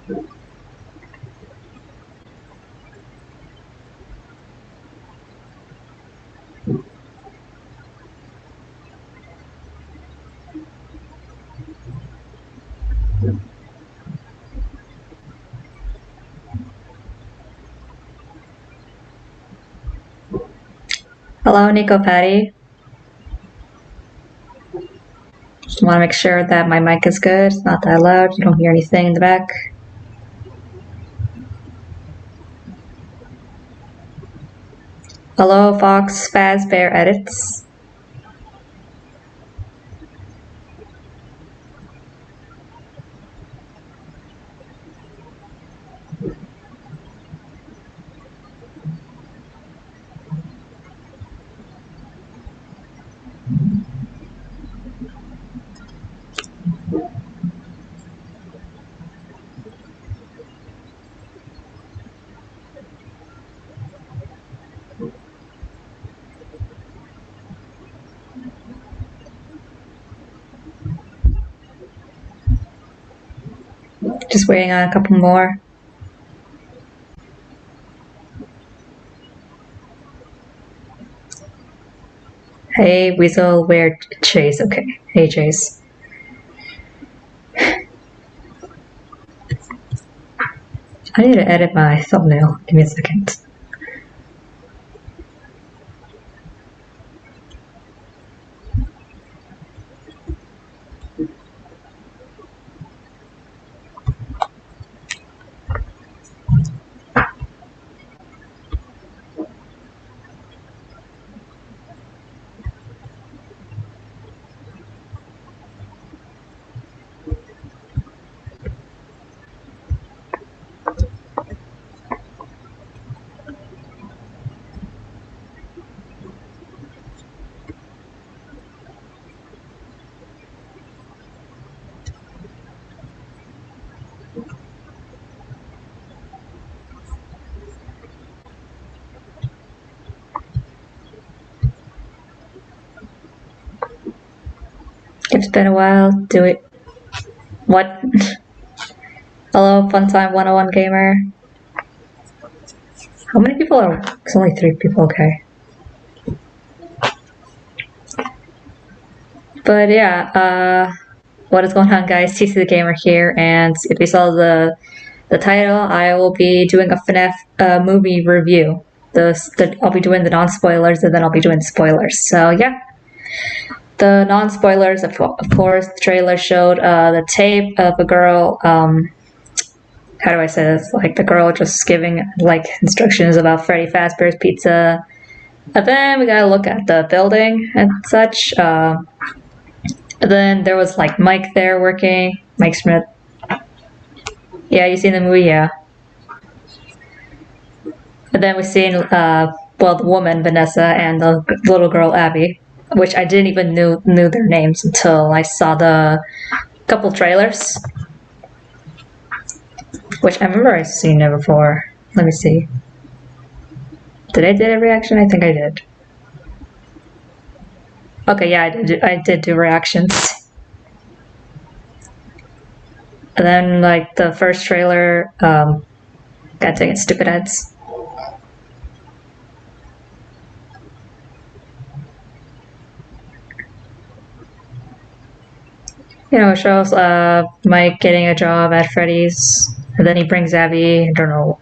Hello, Nico Patty. Just want to make sure that my mic is good. It's not that loud. You don't hear anything in the back. Hello, Fox Fazbear Edits. Just waiting on a couple more. Hey, Weasel, where Chase? Okay. Hey, Chase. I need to edit my thumbnail. Give me a second. It's been a while. Do it. What? Hello, Funtime 101 Gamer. How many people are? It's only 3 people, okay. But yeah, what is going on, guys? TC the Gamer here, and if you saw the title, I will be doing a FNAF movie review. I'll be doing the non-spoilers, and then I'll be doing the spoilers. So yeah. The non-spoilers, of course, the trailer showed the tape of a girl, how do I say this? Like the girl just giving like instructions about Freddy Fazbear's Pizza. And then we gotta look at the building and such. And then there was like Mike there working, Mike Smith. Yeah, you seen the movie? Yeah. And then we seen, well, the woman, Vanessa, and the little girl, Abby, which I didn't even knew their names until I saw the couple trailers. Which I remember I've seen it before. Let me see. Did I do a reaction? I think I did. Okay, yeah, I did do reactions. And then, like, the first trailer, God dang it, stupid ads. You know, it shows Mike getting a job at Freddy's, and then he brings Abby. I don't know.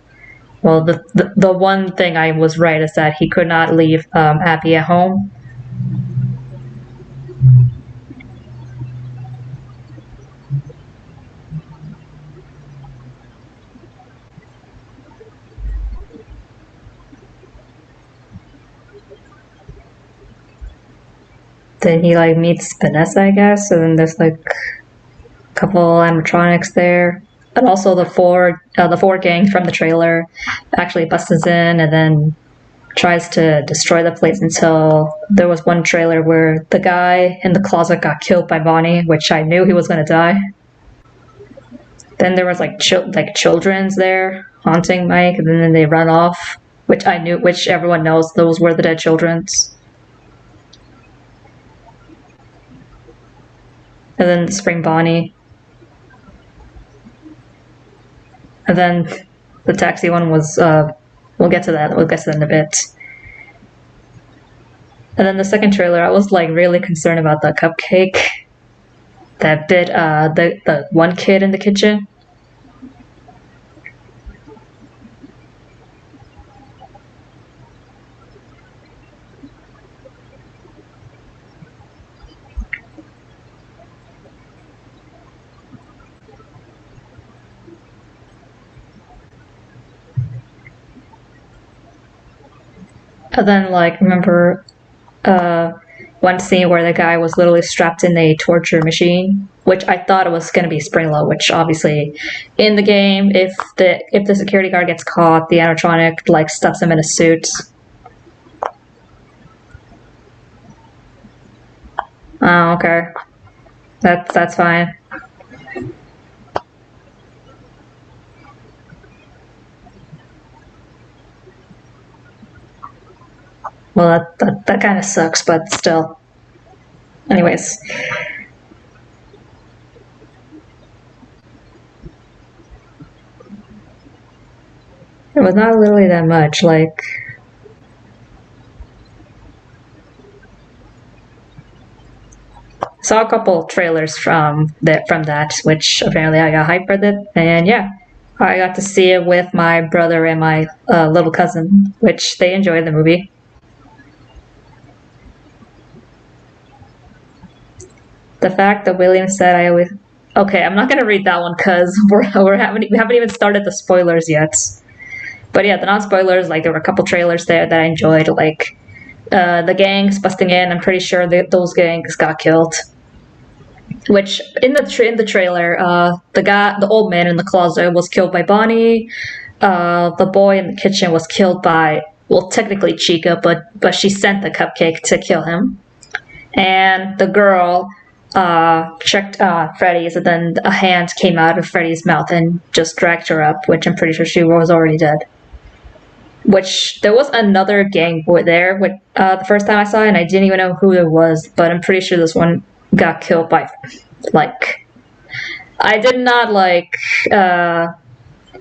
Well, the one thing I was right is that he could not leave Abby at home. Then he like meets Vanessa, I guess, and then there's like a couple animatronics there. And also the Ford gang from the trailer actually busts in and then tries to destroy the place until there was one trailer where the guy in the closet got killed by Bonnie, which I knew he was gonna die. Then there was like children's there haunting Mike, and then they run off, which everyone knows those were the dead children's. And then the Spring Bonnie. And then the taxi one was, we'll get to that. We'll get to that in a bit. And then the second trailer, I was like really concerned about the cupcake that bit the one kid in the kitchen. And then like remember one scene where the guy was literally strapped in a torture machine, which I thought it was going to be Springlow, which obviously in the game, if the security guard gets caught, the animatronic like stuffs him in a suit. Oh, okay. That's fine. Well, that kind of sucks, but still. Anyways. It was not literally that much, like... Saw a couple trailers from that, which apparently I got hyped for it, and yeah. I got to see it with my brother and my little cousin, which they enjoyed the movie. The fact that William said I always... Okay, I'm not gonna read that one because we haven't even started the spoilers yet. But yeah, the non-spoilers, like there were a couple trailers there that I enjoyed, like the gangs busting in. I'm pretty sure that those gangs got killed. Which in the trailer, the old man in the closet was killed by Bonnie. The boy in the kitchen was killed by, well, technically Chica, but she sent the cupcake to kill him. And the girl checked Freddy's, and then a hand came out of Freddy's mouth and just dragged her up, which I'm pretty sure she was already dead. Which there was another gang there the first time I saw it, and I didn't even know who it was, but I'm pretty sure this one got killed by, like, I did not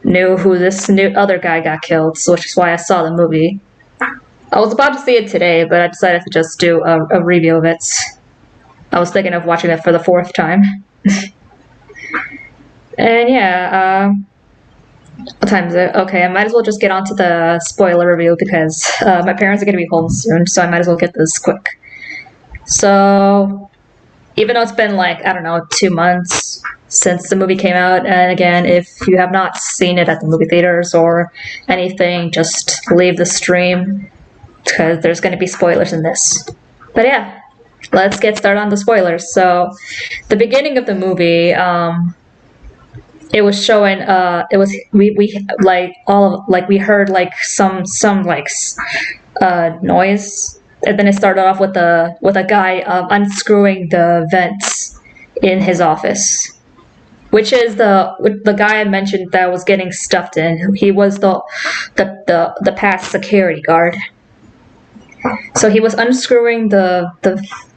knew who this new other guy got killed, so which is why I saw the movie. I was about to see it today, but I decided to just do a review of it. I was thinking of watching it for the 4th time. And yeah, what time is it? Okay, I might as well just get on to the spoiler review because my parents are going to be home soon, so I might as well get this quick. So, even though it's been like, I don't know, 2 months since the movie came out, and again, if you have not seen it at the movie theaters or anything, just leave the stream because there's going to be spoilers in this. But yeah, let's get started on the spoilers. So, the beginning of the movie, it was showing. We like all of, like we heard like some like noise, and then it started off with a guy unscrewing the vents in his office, which is the guy I mentioned that was getting stuffed in. He was the past security guard. So he was unscrewing the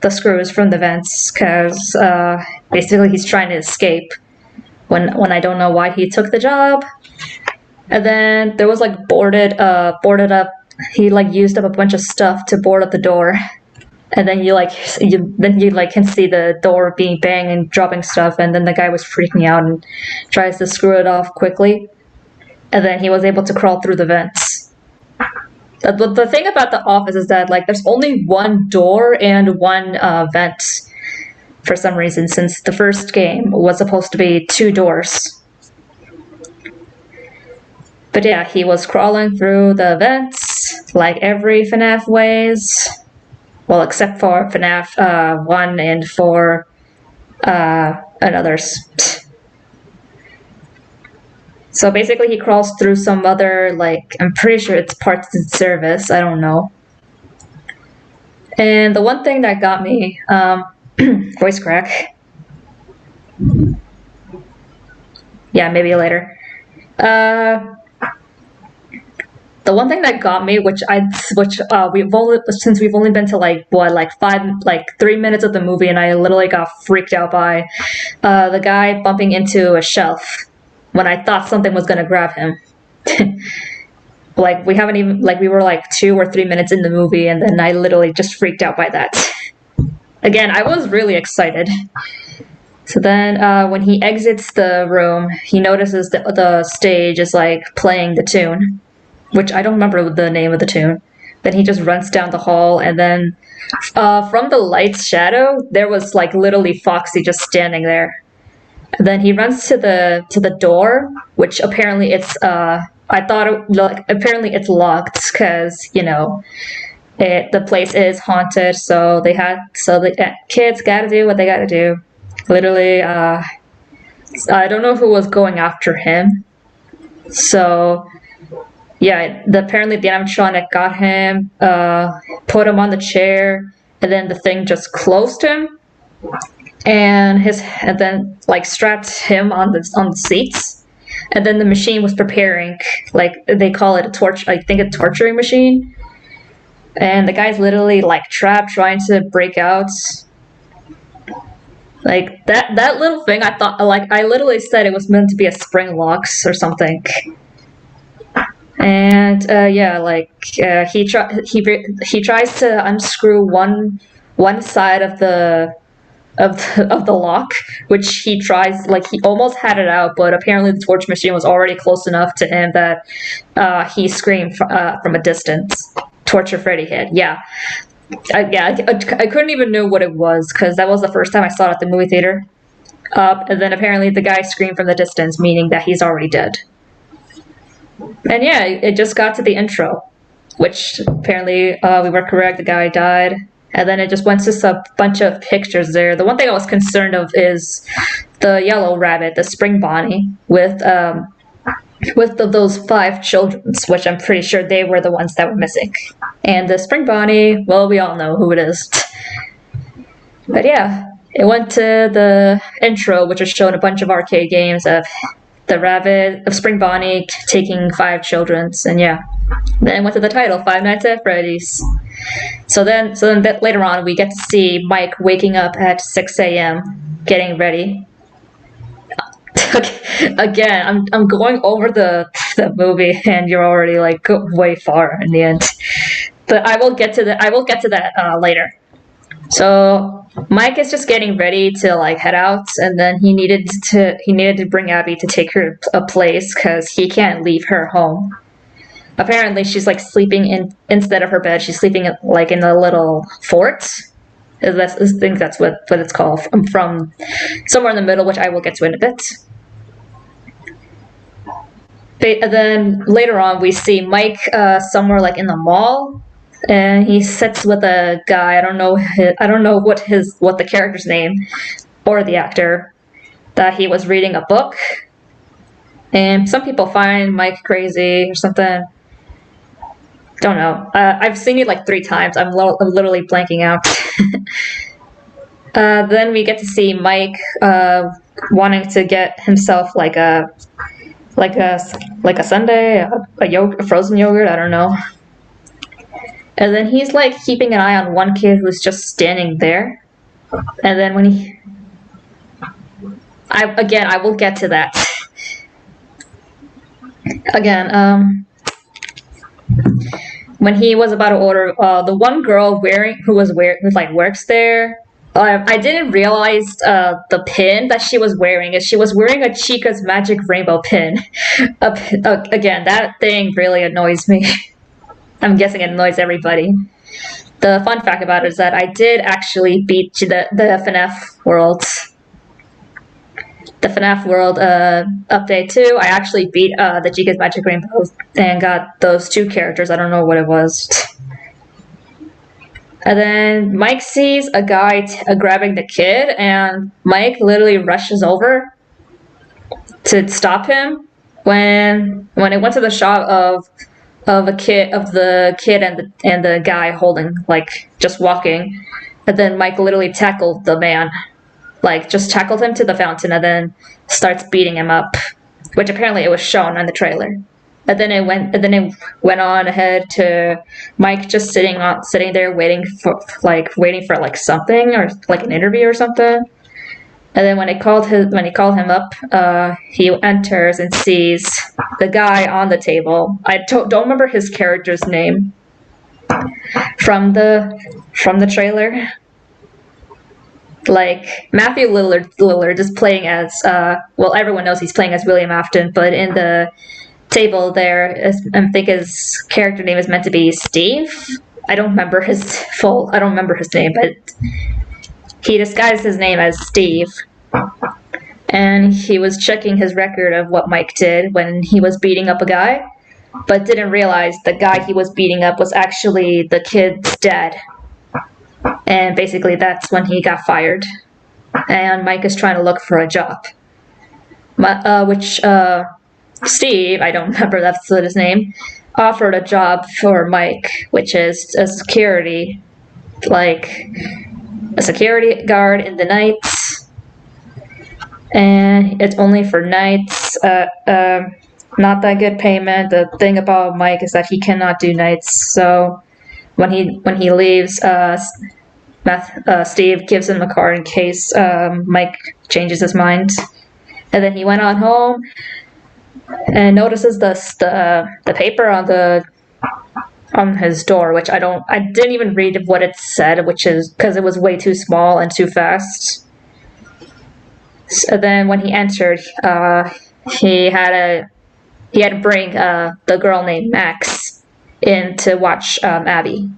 screws from the vents because basically he's trying to escape. When I don't know why he took the job. And then there was like boarded up. He like used up a bunch of stuff to board up the door. And then you can see the door being banged and dropping stuff. And then the guy was freaking out and tries to screw it off quickly. And then he was able to crawl through the vents. The thing about the office is that like there's only one door and one vent. For some reason, since the first game was supposed to be 2 doors. But yeah, he was crawling through the vents, like every FNAF ways. Well, except for FNAF 1 and 4 and others. So basically he crawls through some other, like, I'm pretty sure it's parts and service, I don't know. And the one thing that got me, voice crack. Yeah, maybe later. The one thing that got me, we've only been to like 3 minutes of the movie, and I literally got freaked out by the guy bumping into a shelf when I thought something was gonna grab him. Like we haven't even we were like 2 or 3 minutes in the movie, and then I literally just freaked out by that. Again, I was really excited. So then when he exits the room, he notices that the stage is like playing the tune, which I don't remember the name of the tune. Then he just runs down the hall, and then from the light's shadow, there was like literally Foxy just standing there. And then he runs to the door, which apparently it's apparently it's locked because the place is haunted. So the kids got to do what they got to do. Literally, I don't know who was going after him. So yeah, apparently the animatronic got him, put him on the chair, and then the thing just closed him, and then like strapped him on the seats, and then the machine was preparing, like they call it a torturing machine, and the guy's literally like trapped, trying to break out. Like that little thing, I thought, like I literally said it was meant to be a spring locks or something. And yeah, like he tries to unscrew one side of the lock, which he tries, like he almost had it out, but apparently the torch machine was already close enough to him that he screamed from a distance. Torture Freddy hit. Yeah. I couldn't even know what it was because that was the first time I saw it at the movie theater. And then apparently the guy screamed from the distance, meaning that he's already dead. And yeah, it just got to the intro, which apparently we were correct, the guy died. And then it just went to a bunch of pictures there. The one thing I was concerned of is the yellow rabbit, the spring bonnie, with those 5 children, which I'm pretty sure they were the ones that were missing. And the spring bonnie, well, we all know who it is. But yeah, it went to the intro, which was showing a bunch of arcade games of the rabbit, of spring bonnie taking 5 children, and yeah. Then it went to the title, Five Nights at Freddy's. So then later on, we get to see Mike waking up at 6 a.m., getting ready. Again, I'm going over the movie, and you're already like way far in the end. But I will get to that later. So Mike is just getting ready to like head out, and then he needed to bring Abby to take her a place because he can't leave her home. Apparently, she's like sleeping instead of her bed. She's sleeping like in a little fort. I think that's what it's called, from somewhere in the middle, which I will get to in a bit. And then later on, we see Mike somewhere like in the mall, and he sits with a guy. I don't know what the character's name or the actor, that he was reading a book. And some people find Mike crazy or something. Don't know. I've seen it like 3 times. I'm literally blanking out. Then we get to see Mike wanting to get himself like a sundae, a frozen yogurt. I don't know. And then he's like keeping an eye on one kid who's just standing there. And then when I will get to that. Again, when he was about to order, the one girl who works there, I didn't realize the pin that she was wearing. She was wearing a Chica's Magic Rainbow pin. Again, that thing really annoys me. I'm guessing it annoys everybody. The fun fact about it is that I did actually beat the FNAF World. The FNAF World update too. I actually beat the Chica's Magic Rainbow and got those 2 characters. I don't know what it was. And then Mike sees a guy grabbing the kid, and Mike literally rushes over to stop him. When it went to the shot of the kid and the guy holding, like just walking, and then Mike literally tackled the man, like just tackled him to the fountain, and then starts beating him up, which apparently it was shown on the trailer. And then it went on ahead to Mike just sitting there waiting for something, or like an interview or something. And then when he called him up, he enters and sees the guy on the table. I don't remember his character's name from the trailer. Like Matthew Lillard is playing as well. Everyone knows he's playing as William Afton, but in the table there, I think his character name is meant to be Steve. I don't remember his name, but he disguised his name as Steve. And he was checking his record of what Mike did when he was beating up a guy, but didn't realize the guy he was beating up was actually the kid's dad. And basically that's when he got fired. And Mike is trying to look for a job. Steve, I don't remember that's his name, offered a job for Mike, which is a security guard in the nights. And it's only for nights. Not that good payment. The thing about Mike is that he cannot do nights. So when he leaves, Steve gives him a card in case Mike changes his mind. And then he went on home and notices the paper on his door, which I didn't even read what it said, which is because it was way too small and too fast. So then when he entered, he had to bring the girl named Max in to watch Abby.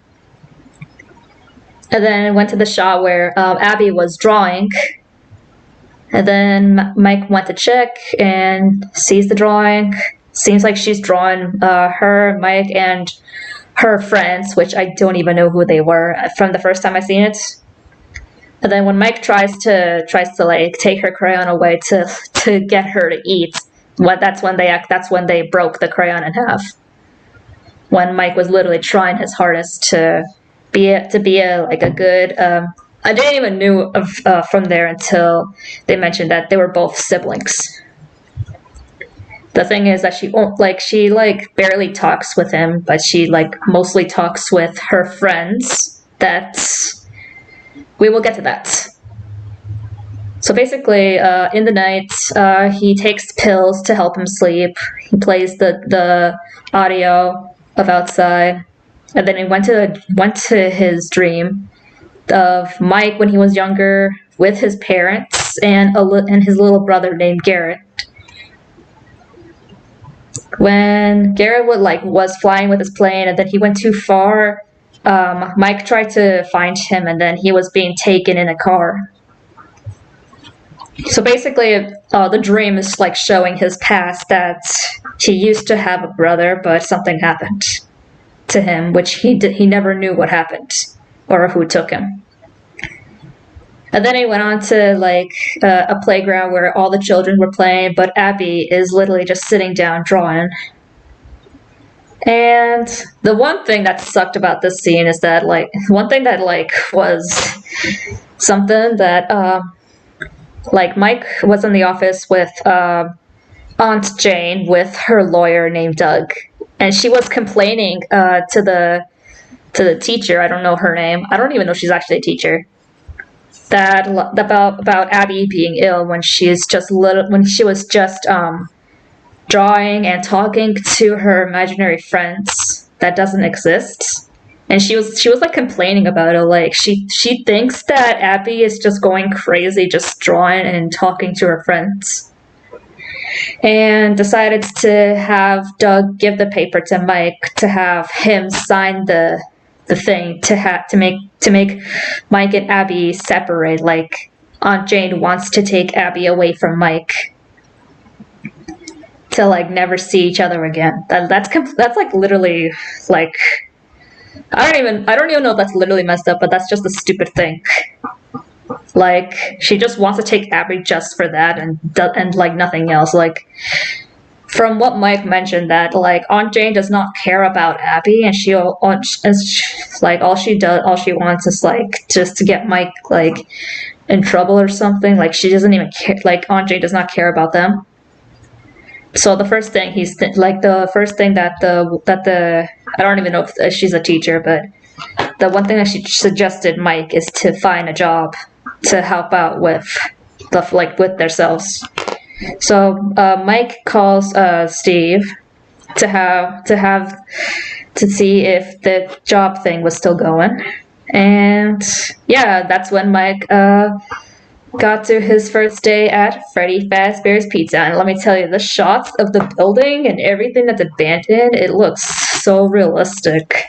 And then went to the shop where Abby was drawing. And then Mike went to check and sees the drawing. Seems like she's drawn her, Mike, and her friends, which I don't even know who they were from the first time I seen it. And then when Mike tries to like take her crayon away to get her to eat, that's when they broke the crayon in half. When Mike was literally trying his hardest to be a good. I didn't even knew from there until they mentioned that they were both siblings. The thing is that she barely talks with him, but she mostly talks with her friends. We will get to that. So basically, in the night, he takes pills to help him sleep. He plays the audio of outside, and then he went to his dream of Mike when he was younger with his parents and his little brother named Garrett. When Garrett was flying with his plane, and then he went too far, Mike tried to find him, and then he was being taken in a car. So basically, the dream is showing his past, that he used to have a brother, but something happened to him, which he never knew what happened or who took him. And then he went on to a playground where all the children were playing, but Abby is literally just sitting down drawing. And the one thing that sucked about this scene is that was something that Mike was in the office with Aunt Jane with her lawyer named Doug, and she was complaining to the teacher. I don't know her name. I don't even know if she's actually a teacher. About Abby being ill when she was just drawing and talking to her imaginary friends that doesn't exist. And she was complaining about it. She thinks that Abby is just going crazy, just drawing and talking to her friends. And decided to have Doug give the paper to Mike to have him sign the thing to make Mike and Abby separate. Aunt Jane wants to take Abby away from Mike to never see each other again. That's literally I don't even know if that's literally messed up, but that's just a stupid thing. She just wants to take Abby just for that and nothing else. From what Mike mentioned, that Aunt Jane does not care about Abby, and all she wants is just to get Mike in trouble or something. She doesn't even care. Aunt Jane does not care about them. So the first thing that I don't even know if she's a teacher, but the one thing that she suggested Mike is to find a job to help out with like with themselves. So Mike calls Steve to see if the job thing was still going, and yeah, that's when Mike got to his first day at Freddy Fazbear's Pizza. And let me tell you, the shots of the building and everything that's abandoned, it looks so realistic.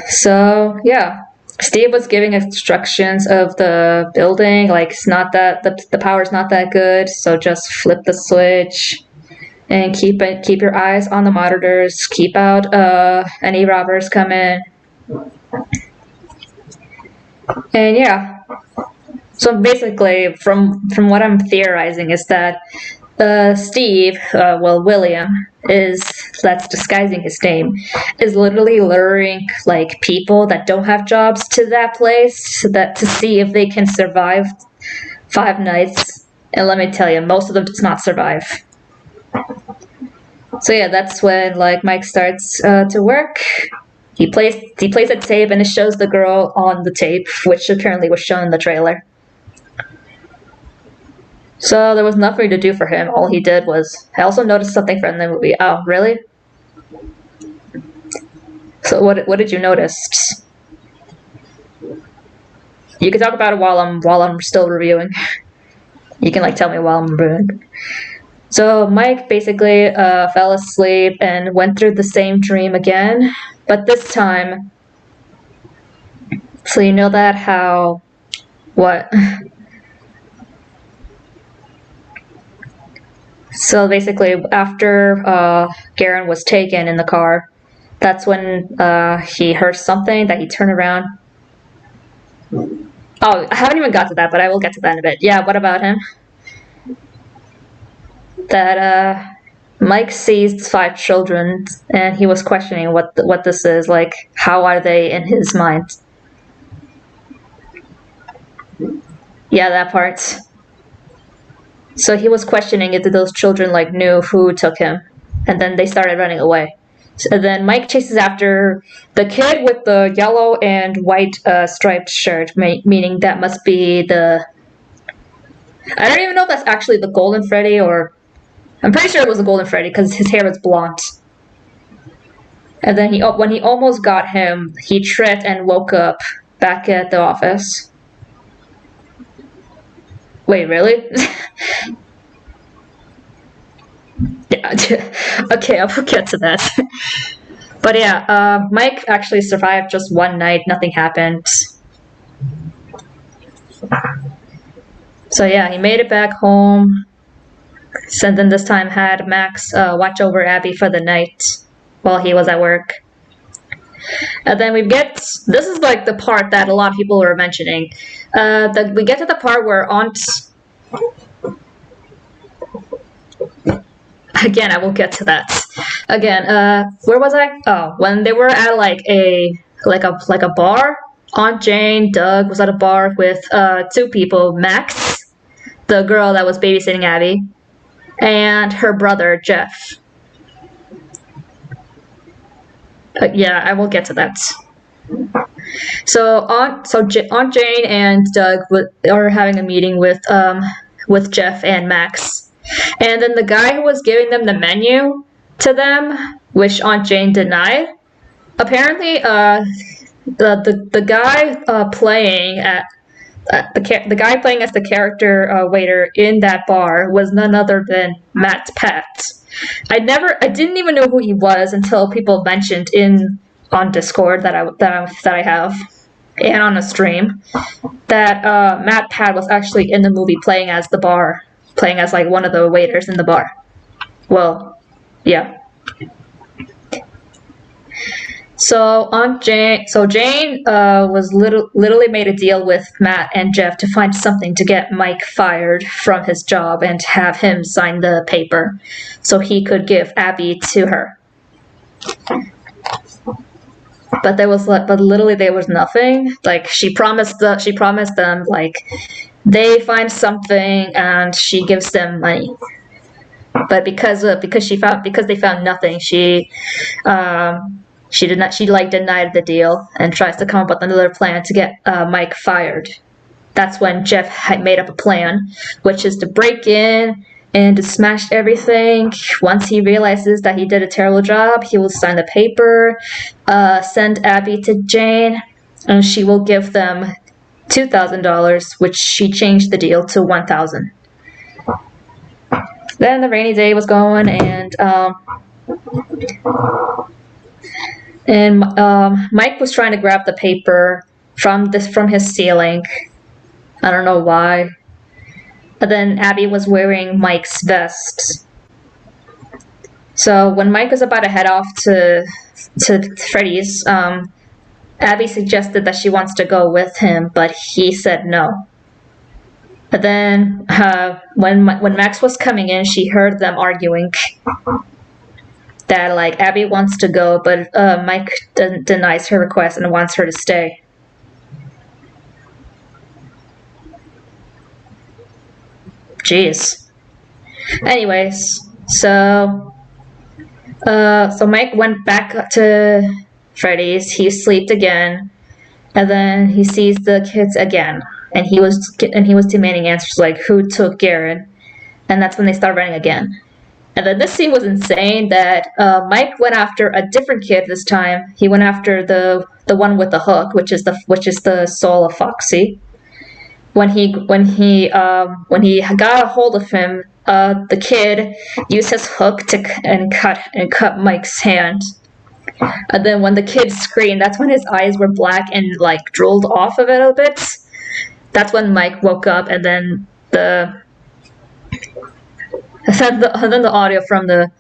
So yeah, Steve was giving instructions of the building, like it's not that the power's not that good, so just flip the switch and keep your eyes on the monitors, keep out any robbers come in. And yeah. So basically, from what I'm theorizing is that Steve, William, that's disguising his name, is literally luring like people that don't have jobs to that place to see if they can survive 5 nights. And let me tell you, most of them does not survive. So yeah, that's when like Mike starts to work. He plays a tape and it shows the girl on the tape, which apparently was shown in the trailer. So there was nothing to do for him. All he did was... I also noticed something from the movie. Oh, really? So what did you notice? You can talk about it while I'm still reviewing. You can like tell me while I'm reviewing. So Mike basically fell asleep and went through the same dream again, but this time. So you know that how what? So basically, after Garen was taken in the car, that's when he heard something that he turned around. Oh, I haven't even got to that, but I will get to that in a bit. Yeah, what about him? That Mike sees 5 children, and he was questioning what this is, like, how are they in his mind? Yeah, that part. So he was questioning if those children like knew who took him, and then they started running away. And then Mike chases after the kid with the yellow and white striped shirt, meaning that must be the... I don't even know if that's actually the Golden Freddy, or... I'm pretty sure it was the Golden Freddy because his hair was blonde. And then when he almost got him, he tripped and woke up back at the office. Wait, really? Yeah, okay, I will get to that. But yeah, Mike actually survived just 1 night, nothing happened. So yeah, he made it back home. And then this time had Max watch over Abby for the night while he was at work. And then we get... This is like the part that a lot of people were mentioning. We get to the part where Aunt... Again, I will get to that. Again, where was I? Oh, when they were at like a bar. Aunt Jane, Doug was at a bar with 2 people. Max, the girl that was babysitting Abby, and her brother Jeff. Yeah, I will get to that. So Aunt Jane and Doug are having a meeting with Jeff and Max. And then the guy who was giving them the menu to them, which Aunt Jane denied, apparently the guy playing at the guy playing as the character waiter in that bar was none other than Matt Pat. I didn't even know who he was until people mentioned on Discord that I have, and on a stream, that Matt Pat was actually in the movie playing as like one of the waiters in the bar. Well, yeah. So Jane was literally made a deal with Matt and Jeff to find something to get Mike fired from his job and have him sign the paper so he could give Abby to her. But literally there was nothing. Like she promised them like they find something and she gives them money. But because they found nothing, she denied the deal and tries to come up with another plan to get Mike fired. that's when Jeff had made up a plan, which is to break in and to smash everything. Once he realizes that he did a terrible job, he will sign the paper, send Abby to Jane, and she will give them $2,000, which she changed the deal to $1,000. Then the rainy day was going, and Mike was trying to grab the paper from his ceiling. I don't know why. But then Abby was wearing Mike's vest. So when Mike was about to head off to Freddy's, Abby suggested that she wants to go with him, but he said no. But then when Max was coming in, she heard them arguing. That like Abby wants to go, but Mike denies her request and wants her to stay. Jeez. Anyways, so Mike went back to Freddy's. He slept again, and then he sees the kids again, and he was demanding answers like who took Garrett, and that's when they start running again. And then this scene was insane. That Mike went after a different kid this time. He went after the one with the hook, which is the soul of Foxy. When he got a hold of him, the kid used his hook to cut Mike's hand. And then when the kid screamed, that's when his eyes were black and like drooled off of it a bit. That's when Mike woke up, and then the audio from the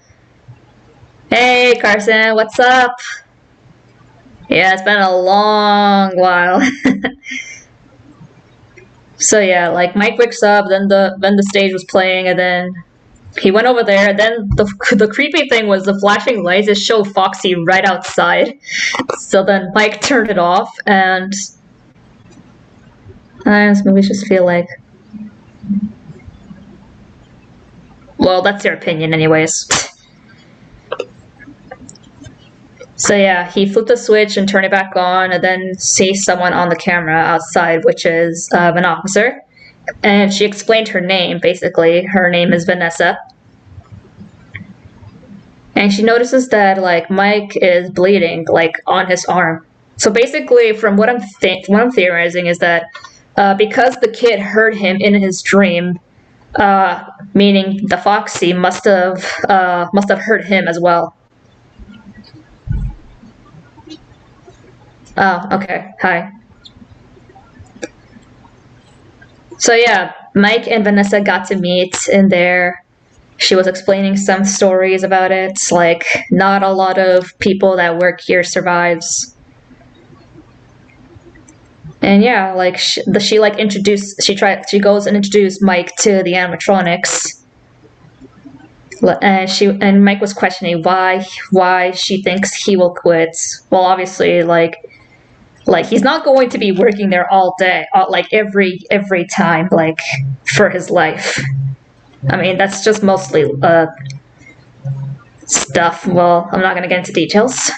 "Hey Carson, what's up?" Yeah, it's been a long while. So yeah, like Mike wakes up, then the stage was playing, and then he went over there. And then the creepy thing was the flashing lights just show Foxy right outside. So then Mike turned it off, and this movie just feel like, well, that's your opinion, anyways. So yeah, he flipped the switch and turned it back on, and then sees someone on the camera outside, which is an officer. And she explained her name, basically. Her name is Vanessa. And she notices that, like, Mike is bleeding, like, on his arm. So basically, from what I'm theorizing is that because the kid heard him in his dream, meaning the Foxy must have heard him as well. Oh, okay. Hi. So yeah, Mike and Vanessa got to meet in there. She was explaining some stories about it, like not a lot of people that work here survives. And yeah, like she goes and introduced Mike to the animatronics. And Mike was questioning why she thinks he will quit. Well, obviously, like he's not going to be working there all day, like every time, like for his life. I mean, that's just mostly stuff. Well, I'm not gonna get into details.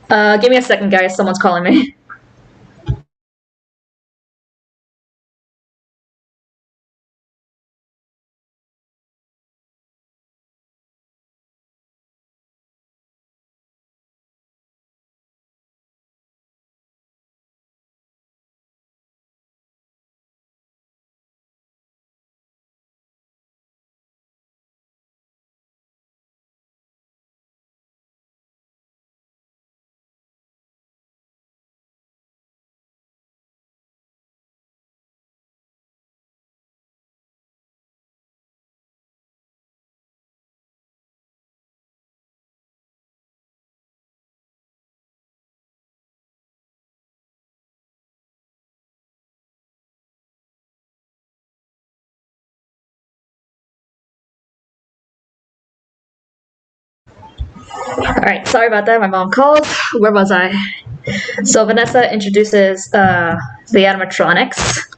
Give me a second, guys. Someone's calling me. Alright, sorry about that, my mom called. Where was I? So Vanessa introduces the animatronics,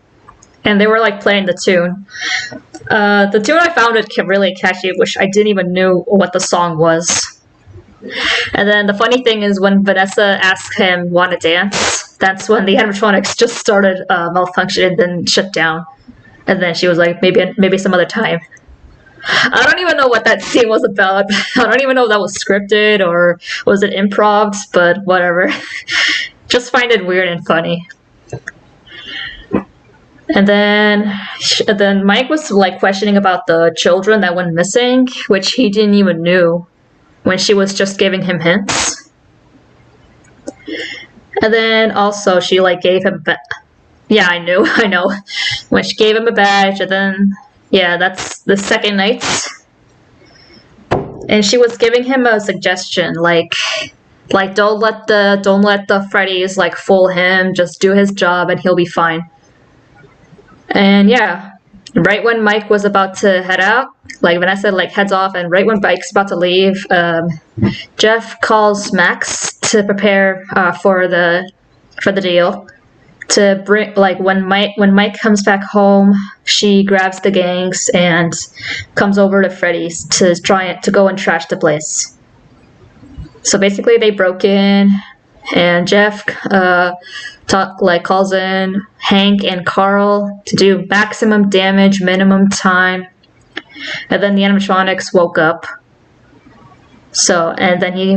and they were like playing the tune. The tune I found it really catchy, which I didn't even know what the song was. And then the funny thing is when Vanessa asks him, "Want to dance?" that's when the animatronics just started malfunctioning and then shut down. And then she was like, maybe some other time. I don't even know what that scene was about. I don't even know if that was scripted or was it improv, but whatever. Just find it weird and funny. And then Mike was like questioning about the children that went missing, which he didn't even knew when she was just giving him hints. And then also she like gave him yeah, I know. When she gave him a badge, and then yeah, that's the second night. And she was giving him a suggestion like don't let the Freddies like fool him, just do his job and he'll be fine. And yeah, right when Mike was about to head out, like Vanessa like heads off, and right when Mike's about to leave, Jeff calls Max to prepare for the deal. To bring like when Mike comes back home, she grabs the gangs and comes over to Freddy's to go and trash the place. So basically, they broke in, and Jeff calls in Hank and Carl to do maximum damage, minimum time. And then the animatronics woke up. So, and then he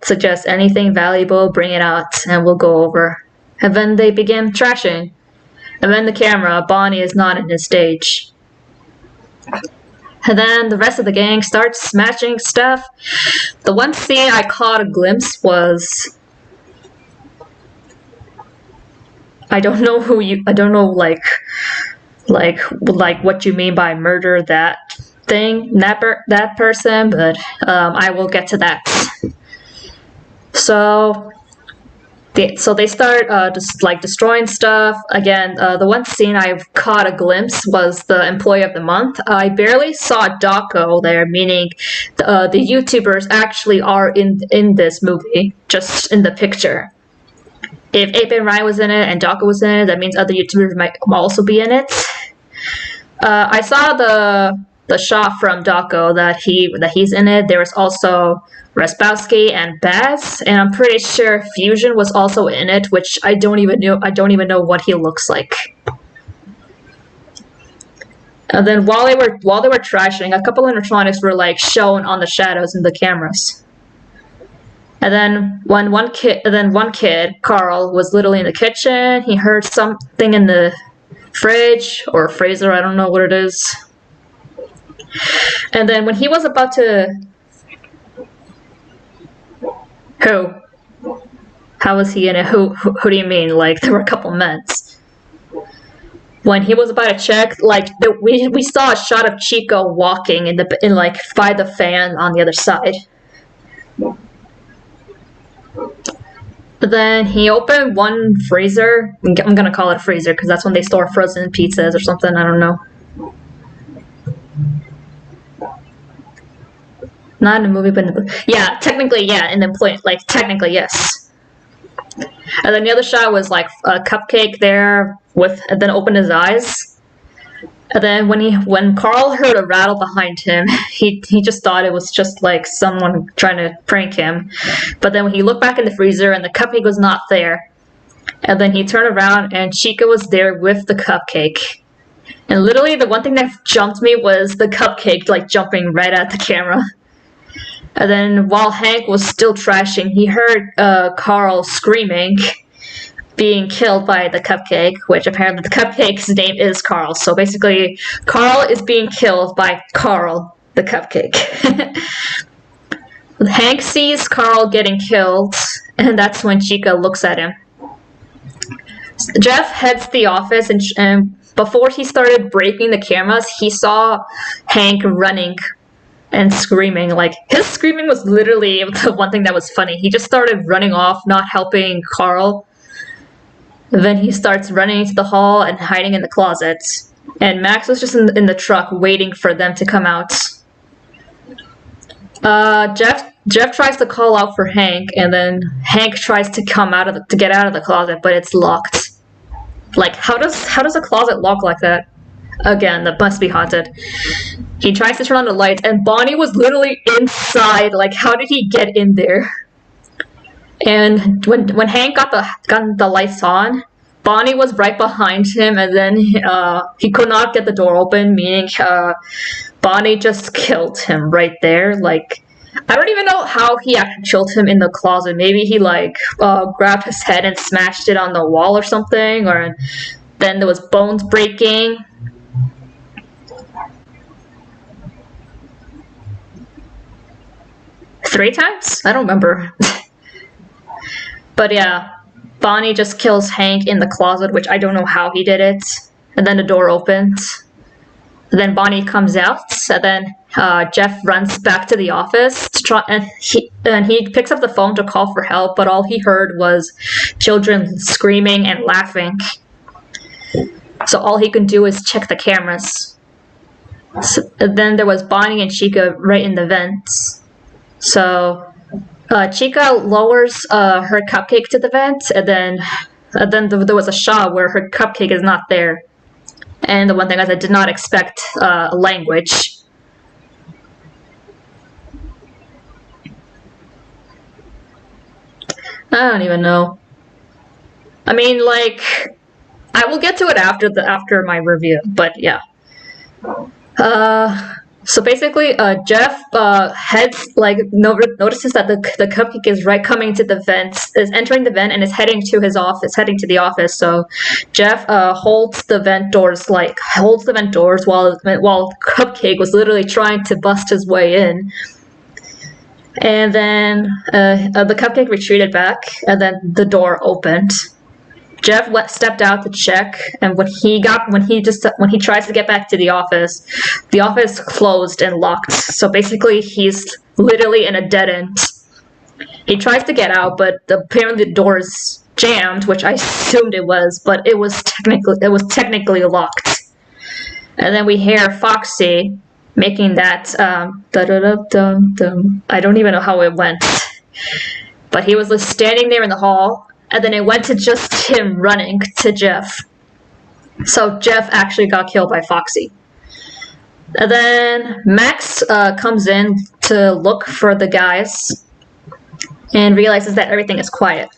suggests anything valuable, bring it out, and we'll go over. And then they begin trashing. And then the camera, Bonnie is not in his stage. And then the rest of the gang starts smashing stuff. The one scene I caught a glimpse was, I don't know what you mean by murder that thing, that person, but I will get to that. So they start just like destroying stuff. Again, the one scene I caught a glimpse was the Employee of the Month. I barely saw Dawko there, meaning the YouTubers actually are in this movie, just in the picture. If 8-Bit Ryan was in it and Dawko was in it, that means other YouTubers might also be in it. I saw the shot from Dawko that he's in it. There was also Raspowski and Baz, and I'm pretty sure Fusion was also in it, which I don't even know what he looks like. And then while they were trashing, a couple of animatronics were like shown on the shadows in the cameras. And then one kid, Carl, was literally in the kitchen. He heard something in the fridge or freezer, I don't know what it is. And then when he was about to... Who? How was he in it? Who do you mean? Like, there were a couple ments. When he was about to check, like, we saw a shot of Chico walking by the fan on the other side. But then he opened one freezer. I'm gonna call it a freezer because that's when they store frozen pizzas or something. I don't know. Not in the movie, but in the book. Yeah, technically, yeah. In the point, like technically, yes. And then the other shot was like a Cupcake there and then opened his eyes. And then when Carl heard a rattle behind him, he just thought it was just like someone trying to prank him. But then when he looked back in the freezer and the Cupcake was not there, and then he turned around and Chica was there with the Cupcake. And literally the one thing that jumped me was the Cupcake like jumping right at the camera. And then while Hank was still trashing, he heard Carl screaming, being killed by the Cupcake, which apparently the Cupcake's name is Carl. So basically, Carl is being killed by Carl, the Cupcake. Hank sees Carl getting killed, and that's when Chica looks at him. Jeff heads to the office, and before he started breaking the cameras, he saw Hank running and screaming. Like, his screaming was literally the one thing that was funny. He just started running off, not helping Carl. Then he starts running into the hall and hiding in the closet. And Max was just in the truck waiting for them to come out. Jeff tries to call out for Hank, and then Hank tries to get out of the closet, but it's locked. Like, how does a closet lock like that? Again, that must be haunted. He tries to turn on the lights, and Bonnie was literally inside. Like, how did he get in there? And when Hank got the lights on, Bonnie was right behind him, and then he could not get the door open, meaning Bonnie just killed him right there. Like, I don't even know how he actually killed him in the closet. Maybe he like grabbed his head and smashed it on the wall or something, or then there was bones breaking. Three times? I don't remember. But yeah, Bonnie just kills Hank in the closet, which I don't know how he did it. And then the door opens. And then Bonnie comes out, and then Jeff runs back to the office to try, and he picks up the phone to call for help, but all he heard was children screaming and laughing. So all he can do is check the cameras. And then there was Bonnie and Chica right in the vents. So Chica lowers her cupcake to the vent, and then there was a shot where her cupcake is not there. And the one thing is, I did not expect language. I don't even know. I mean, like, I will get to it after my review, but yeah. So basically, Jeff notices that the cupcake is coming to the vent, is entering the vent, and is heading to the office. So Jeff holds the vent doors while Cupcake was literally trying to bust his way in. And then the Cupcake retreated back, and then the door opened. Jeff stepped out to check, and when he tries to get back to the office closed and locked. So basically, he's literally in a dead end. He tries to get out, but apparently the door is jammed, which I assumed it was, but it was technically locked. And then we hear Foxy making that da-da-da-dum-dum. I don't even know how it went, but he was just standing there in the hall. And then it went to just him running to Jeff. So Jeff actually got killed by Foxy. And then Max comes in to look for the guys and realizes that everything is quiet.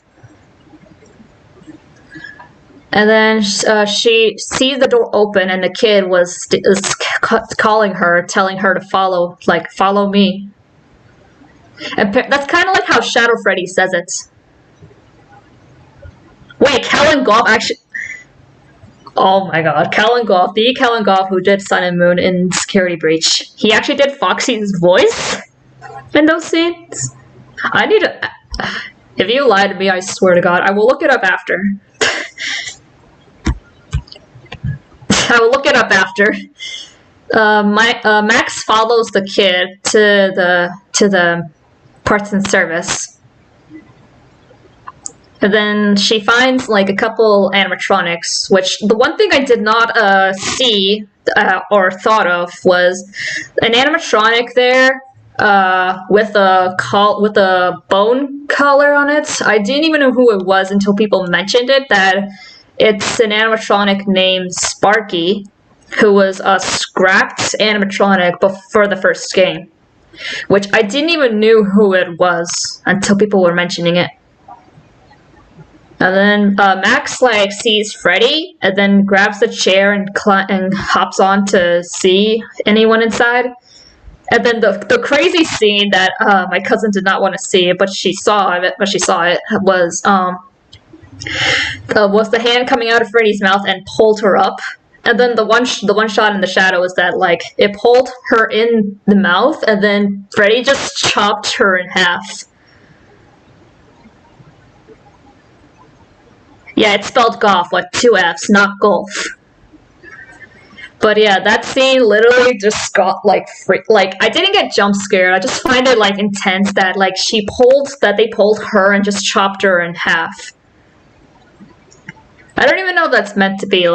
And then she sees the door open, and the kid is calling her, telling her to follow me. And that's kind of like how Shadow Freddy says it. Wait, Callan Goff actually... Oh my god, Callan Goff, the Callan Goff who did Sun and Moon in Security Breach. He actually did Foxy's voice in those scenes. I need to... If you lie to me, I swear to god, I will look it up after. I will look it up after. Max follows the kid to the parts and service. And then she finds like a couple animatronics, which the one thing I did not see or thought of was an animatronic there with a bone collar on it. I didn't even know who it was until people mentioned it, that it's an animatronic named Sparky, who was a scrapped animatronic before the first game, which I didn't even know who it was until people were mentioning it. And then Max sees Freddy, and then grabs the chair and hops on to see anyone inside. And then the crazy scene that my cousin did not want to see, but she saw it. Was the hand coming out of Freddy's mouth and pulled her up. And then the one shot in the shadow is that it pulled her in the mouth, and then Freddy just chopped her in half. Yeah, it's spelled golf with 2 F's, not golf. But yeah, that scene literally just got I didn't get jump scared. I just find it intense that they pulled her and just chopped her in half. I don't even know if that's meant to be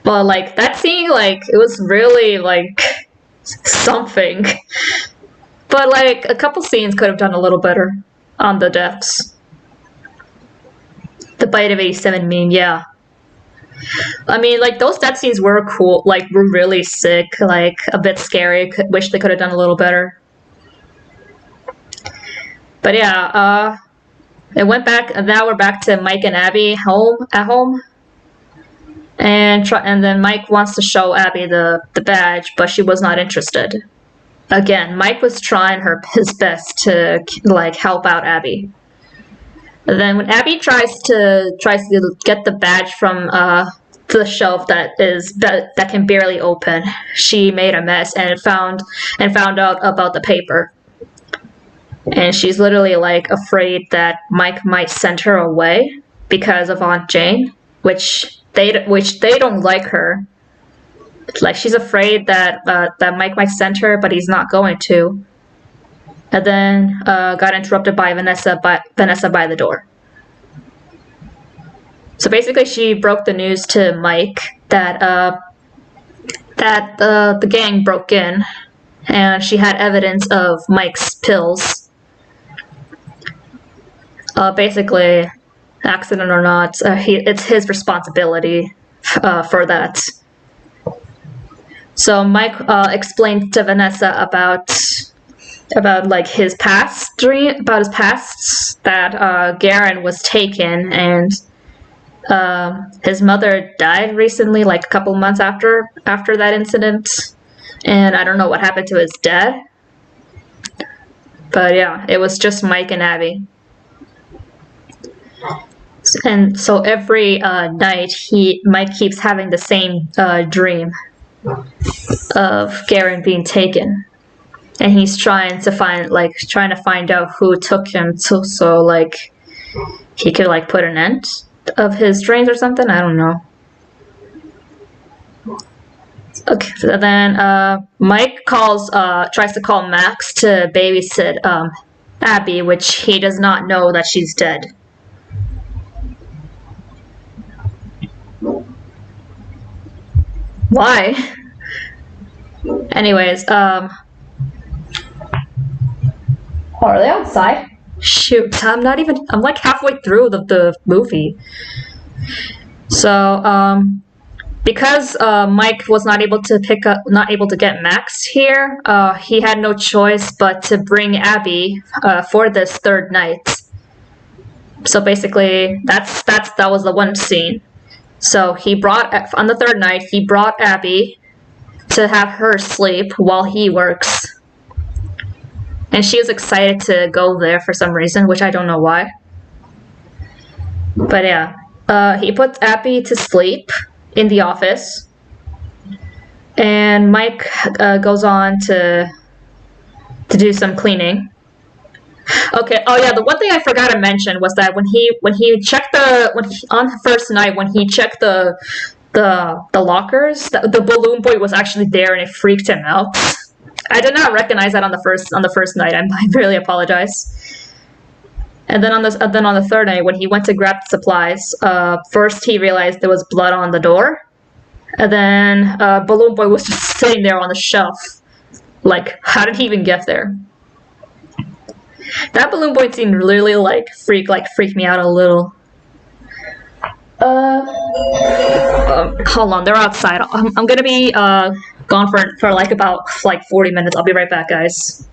but that scene it was really something. But a couple scenes could have done a little better on the deaths. The Bite of 87 meme, yeah. I mean, those death scenes were cool, were really sick, a bit scary. Wish they could have done a little better. But yeah, it went back, and now we're back to Mike and Abby at home. And then Mike wants to show Abby the badge, but she was not interested. Again, Mike was trying his best to like help out Abby. And then when Abby tries to get the badge from the shelf that can barely open, she made a mess and found out about the paper. And she's literally like afraid that Mike might send her away because of Aunt Jane, which they don't like her. Like she's afraid that that Mike might send her, but he's not going to. And then got interrupted by Vanessa by the door. So basically, she broke the news to Mike that the gang broke in, and she had evidence of Mike's pills. Basically, accident or not, it's his responsibility for that. So Mike explained to Vanessa about like his past that Garen was taken and his mother died recently, like a couple months after that incident, and I don't know what happened to his dad. But yeah, it was just Mike and Abby. And so every night, Mike keeps having the same dream of Garen being taken, and he's trying to find out who took him, so like he could like put an end of his dreams or something. I don't know. Okay, so then Mike tries to call Max to babysit Abby, which he does not know that she's dead. Why? Anyways, are they outside? Shoot, I'm like halfway through the movie. So, because Mike was not able to get Max here, he had no choice but to bring Abby for this third night. So basically, that was the one scene. So on the third night, he brought Abby to have her sleep while he works. And she was excited to go there for some reason, which I don't know why. But yeah, he puts Abby to sleep in the office. And Mike goes on to do some cleaning. Okay. Oh yeah. The one thing I forgot to mention was that when he checked on the first night when he checked the lockers, the balloon boy was actually there, and it freaked him out. I did not recognize that on the first night. I really apologize. And then on the third night, when he went to grab the supplies, first he realized there was blood on the door, and then balloon boy was just sitting there on the shelf. Like, how did he even get there? That balloon boy scene really freaked me out a little. Hold on, they're outside. I'm gonna be gone for like about 40 minutes. I'll be right back, guys.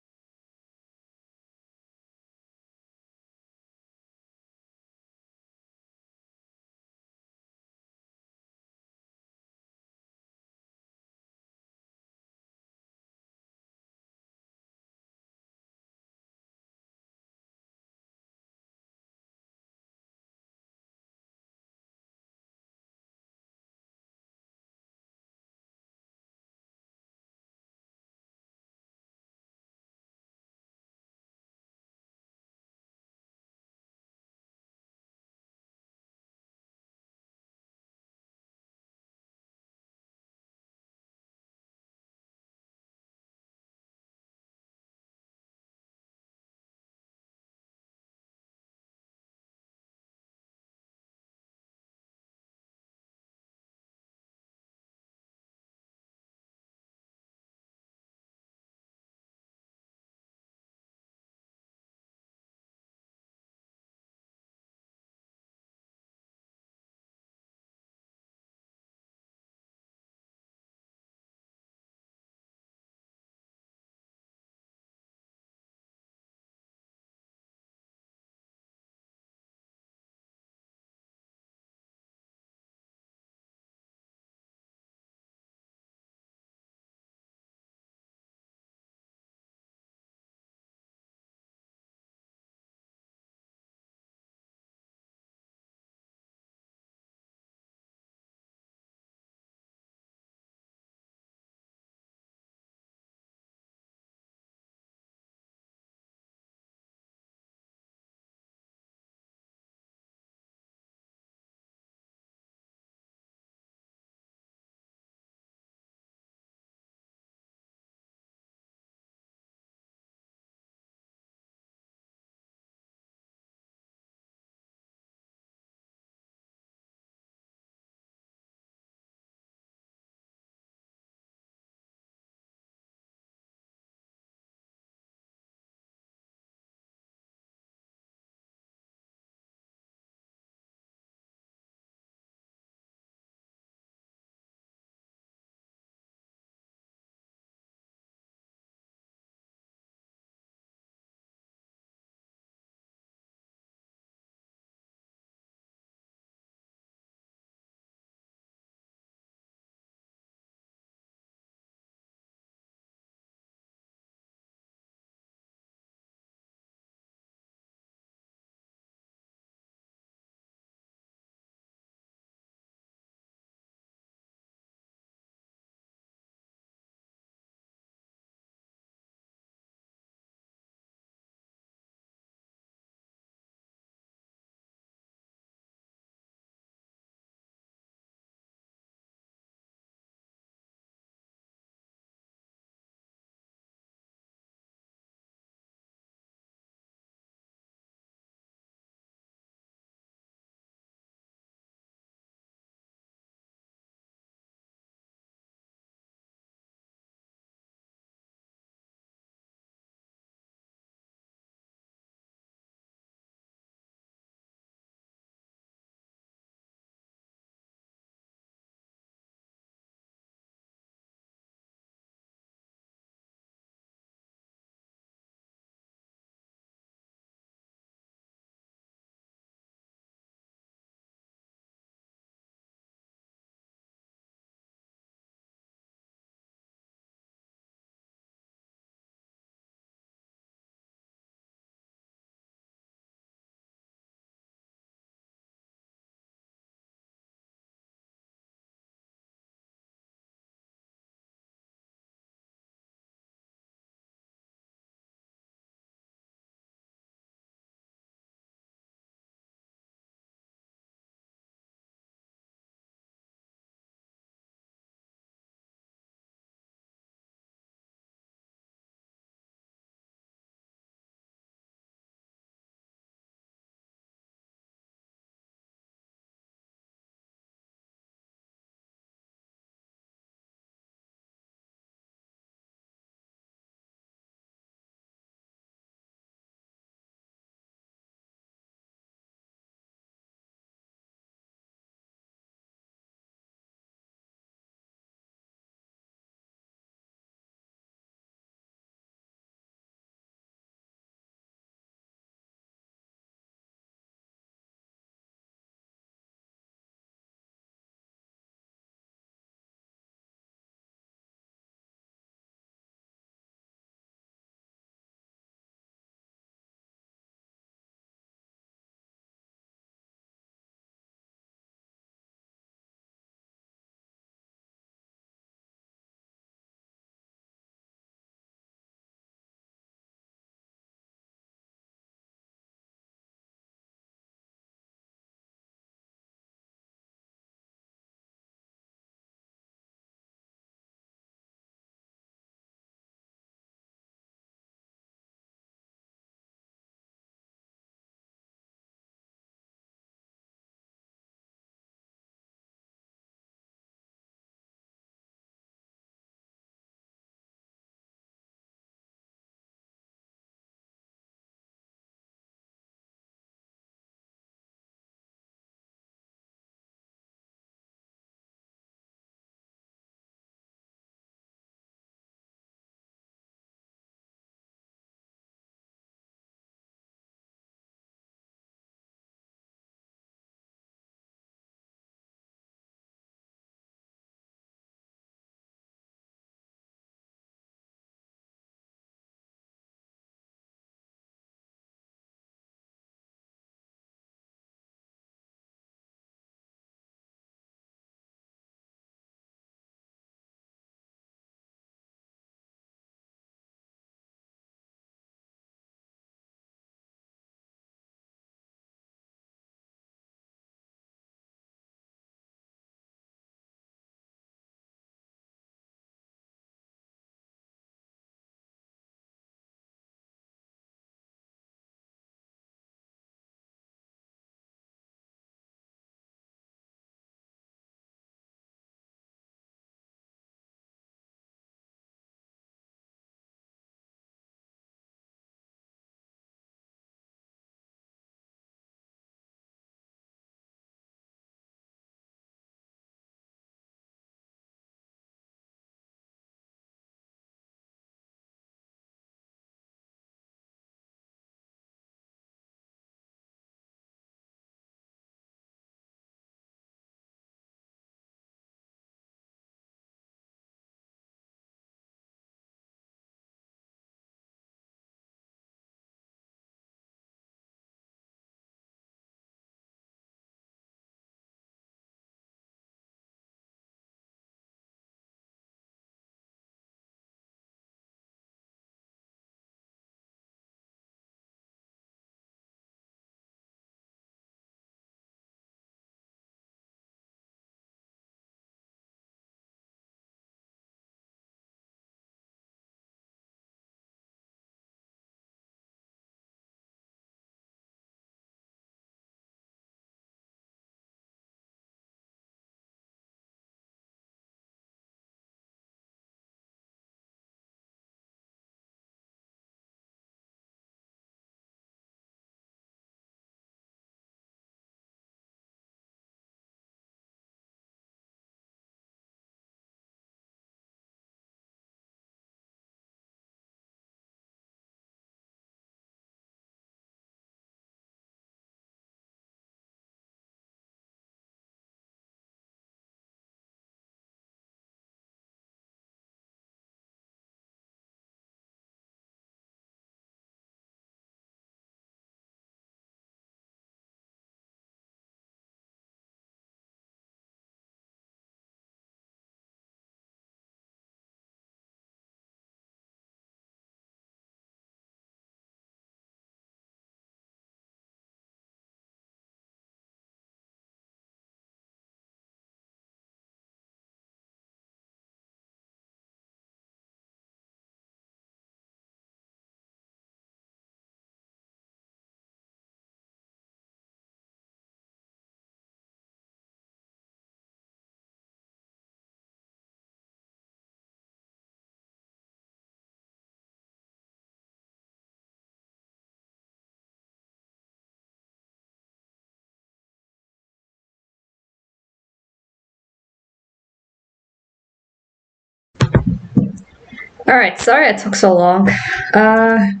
Alright, sorry it took so long. Where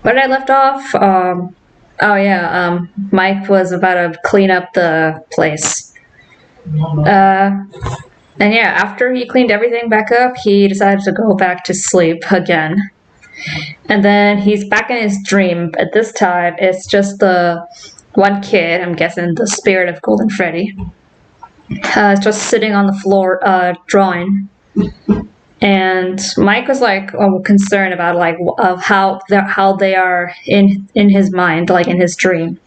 did I left off? Mike was about to clean up the place. And yeah, after he cleaned everything back up, he decided to go back to sleep again. And then he's back in his dream, but this time it's just the one kid, I'm guessing the spirit of Golden Freddy, just sitting on the floor drawing. And Mike was like concerned about like of how they are in his mind, like in his dream.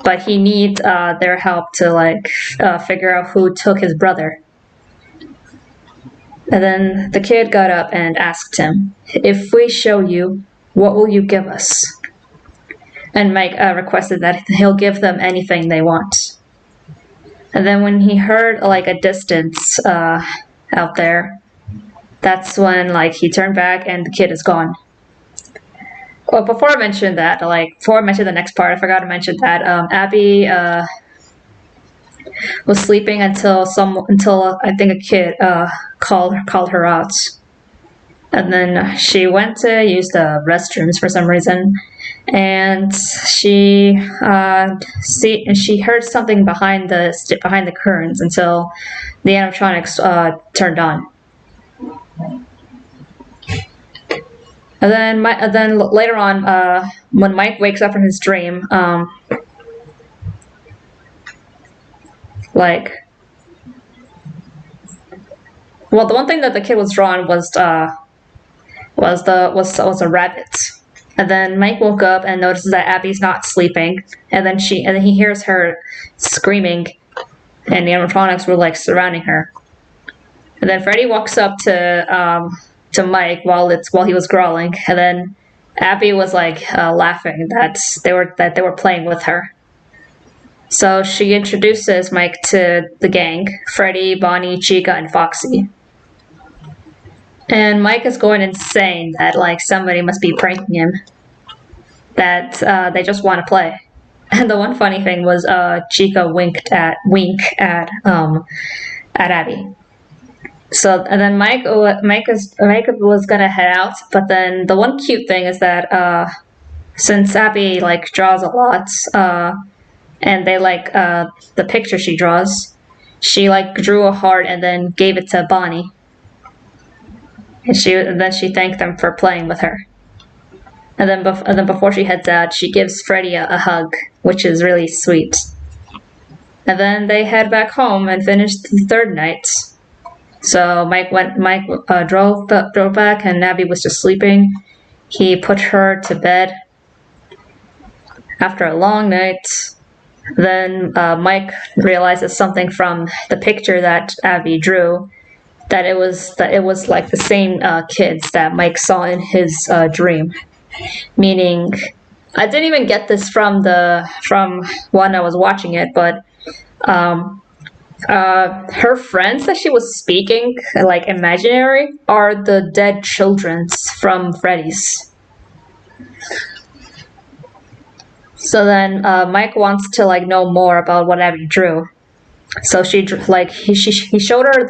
But he needs their help to like figure out who took his brother. And then the kid got up and asked him, "If we show you, what will you give us?" And Mike requested that he'll give them anything they want. And then when he heard like a distance out there, that's when like he turned back and the kid is gone. Well, before I mention that, before I mention the next part, I forgot to mention that Abby was sleeping until I think a kid called her out, and then she went to use the restrooms for some reason, and she heard something behind the curtains until the animatronics turned on. And then later on, when Mike wakes up from his dream, the one thing that the kid was drawing was a rabbit. And then Mike woke up and notices that Abby's not sleeping, and then he hears her screaming, and the animatronics were like surrounding her. And then Freddy walks up to Mike while he was growling, and then Abby was like laughing that they were playing with her. So she introduces Mike to the gang: Freddy, Bonnie, Chica, and Foxy. And Mike is going insane that like somebody must be pranking him, that they just want to play. And the one funny thing was Chica wink at Abby. So and then Mike was gonna head out, but then the one cute thing is that since Abby like draws a lot, and they like the picture she draws, she like drew a heart and then gave it to Bonnie, and then she thanked them for playing with her. And then before she heads out, she gives Freddy a hug, which is really sweet. And then they head back home and finish the third night. So Mike drove back, and Abby was just sleeping. He put her to bed after a long night. Then Mike realizes something from the picture that Abby drew, that it was like the same kids that Mike saw in his dream. Meaning, I didn't even get this from when I was watching it, but her friends that she was speaking, like imaginary, are the dead children's from Freddy's. So then Mike wants to like know more about what Abby drew. So he showed her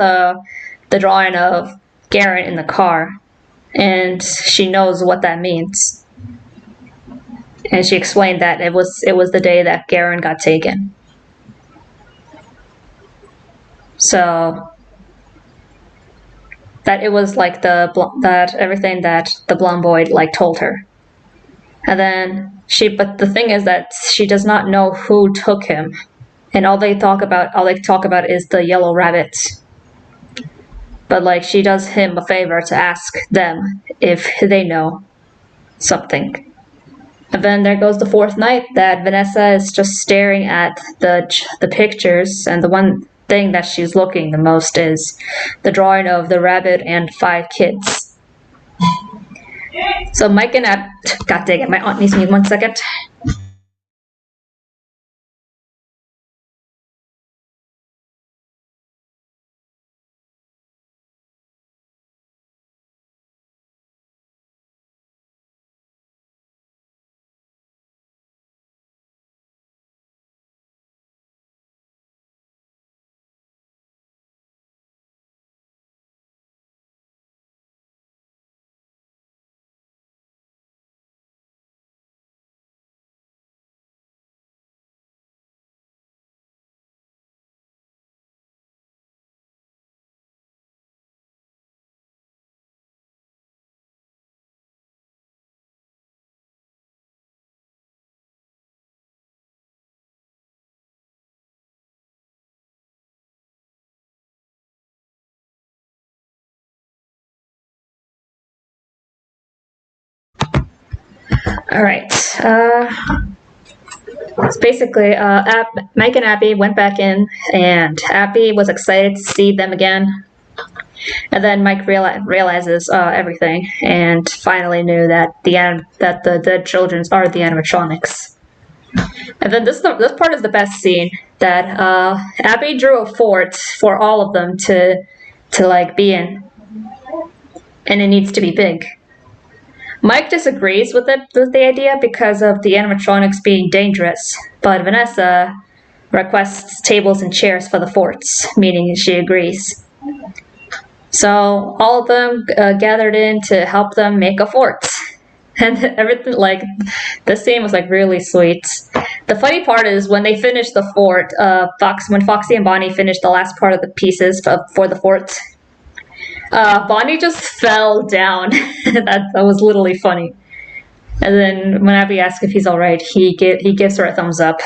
the drawing of Garrett in the car, and she knows what that means. And she explained that it was the day that Garen got taken. So that it was like that everything that the blonde boy like told her. And then but the thing is that she does not know who took him, and all they talk about is the yellow rabbit. But like she does him a favor to ask them if they know something. And then there goes the fourth night that Vanessa is just staring at the pictures, and the one thing that she's looking the most is the drawing of the rabbit and 5 kids. So Mike and God dang it, my aunt needs me 1 second. All right. It's basically Mike and Abby went back in, and Abby was excited to see them again. And then Mike realizes everything, and finally knew that the dead children are the animatronics. And then this part is the best scene, that Abby drew a fort for all of them to like be in, and it needs to be big. Mike disagrees with the idea because of the animatronics being dangerous, but Vanessa requests tables and chairs for the forts, meaning she agrees. So all of them gathered in to help them make a fort. And everything, like, this scene was like really sweet. The funny part is when they finished the fort, when Foxy and Bonnie finished the last part of the pieces for the fort, Bonnie just fell down. that was literally funny. And then when Abby asks if he's alright, he gives her a thumbs up.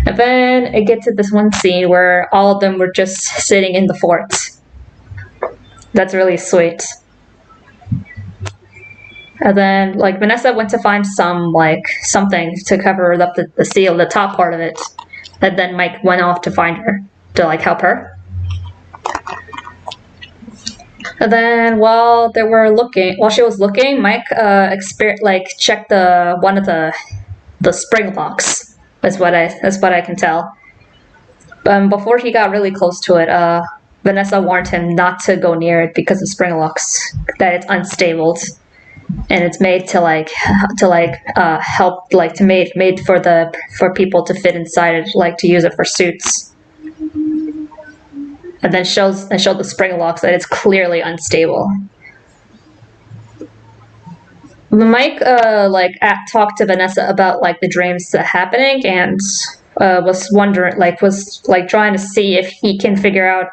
And then it gets to this one scene where all of them were just sitting in the fort. That's really sweet. And then, like, Vanessa went to find something to cover up the seal, the top part of it. And then Mike went off to find her, to, like, help her. And then while she was looking, Mike checked one of the spring locks. That's what I can tell. Before he got really close to it, Vanessa warned him not to go near it because of spring locks, that it's unstable. And it's made to help, like, made for people to fit inside it, like to use it for suits. And then showed the spring locks that it's clearly unstable. Mike talked to Vanessa about like the dreams happening, and was trying to see if he can figure out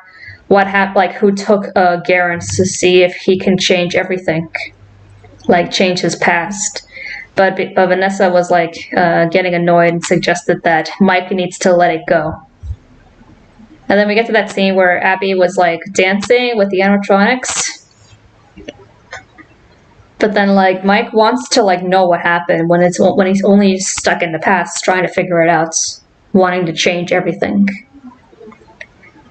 what happened, like who took Garen, to see if he can change everything. Like change his past, but Vanessa was getting annoyed and suggested that Mike needs to let it go. And then we get to that scene where Abby was like dancing with the animatronics, but then like Mike wants to like know what happened when he's only stuck in the past, trying to figure it out, wanting to change everything.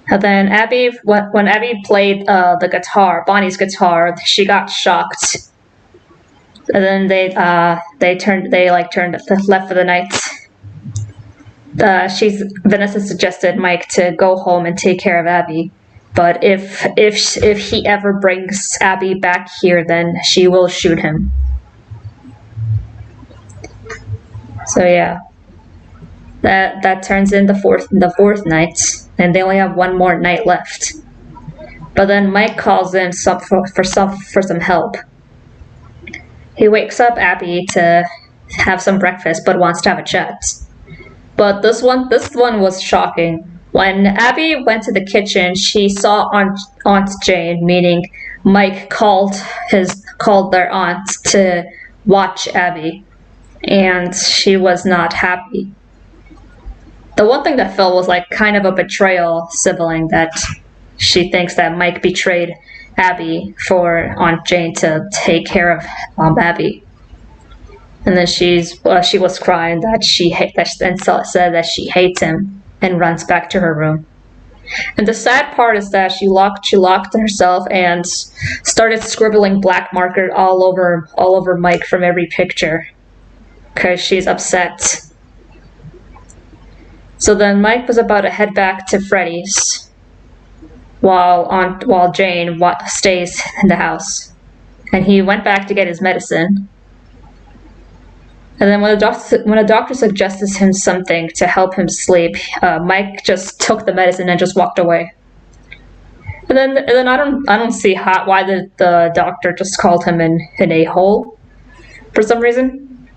And then when Abby played the guitar, Bonnie's guitar, she got shocked. And then they left for the night. Vanessa suggested Mike to go home and take care of Abby, but if he ever brings Abby back here, then she will shoot him. So yeah, that turns in the fourth night, and they only have one more night left. But then Mike calls in for some help. He wakes up Abby to have some breakfast, but wants to have a chat. But this one was shocking. When Abby went to the kitchen, she saw Aunt Jane, meaning Mike called their aunt to watch Abby, and she was not happy. The one thing that felt was like kind of a betrayal sibling, that she thinks that Mike betrayed Abby for Aunt Jane to take care of Abby. And then she was crying and said that she hates him, and runs back to her room. And the sad part is that she locked herself and started scribbling black marker all over Mike from every picture, because she's upset. So then Mike was about to head back to Freddy's, while Jane stays in the house, and he went back to get his medicine. And then when a doctor suggested him something to help him sleep, Mike just took the medicine and just walked away. And then I don't see why the doctor just called him an a-hole for some reason.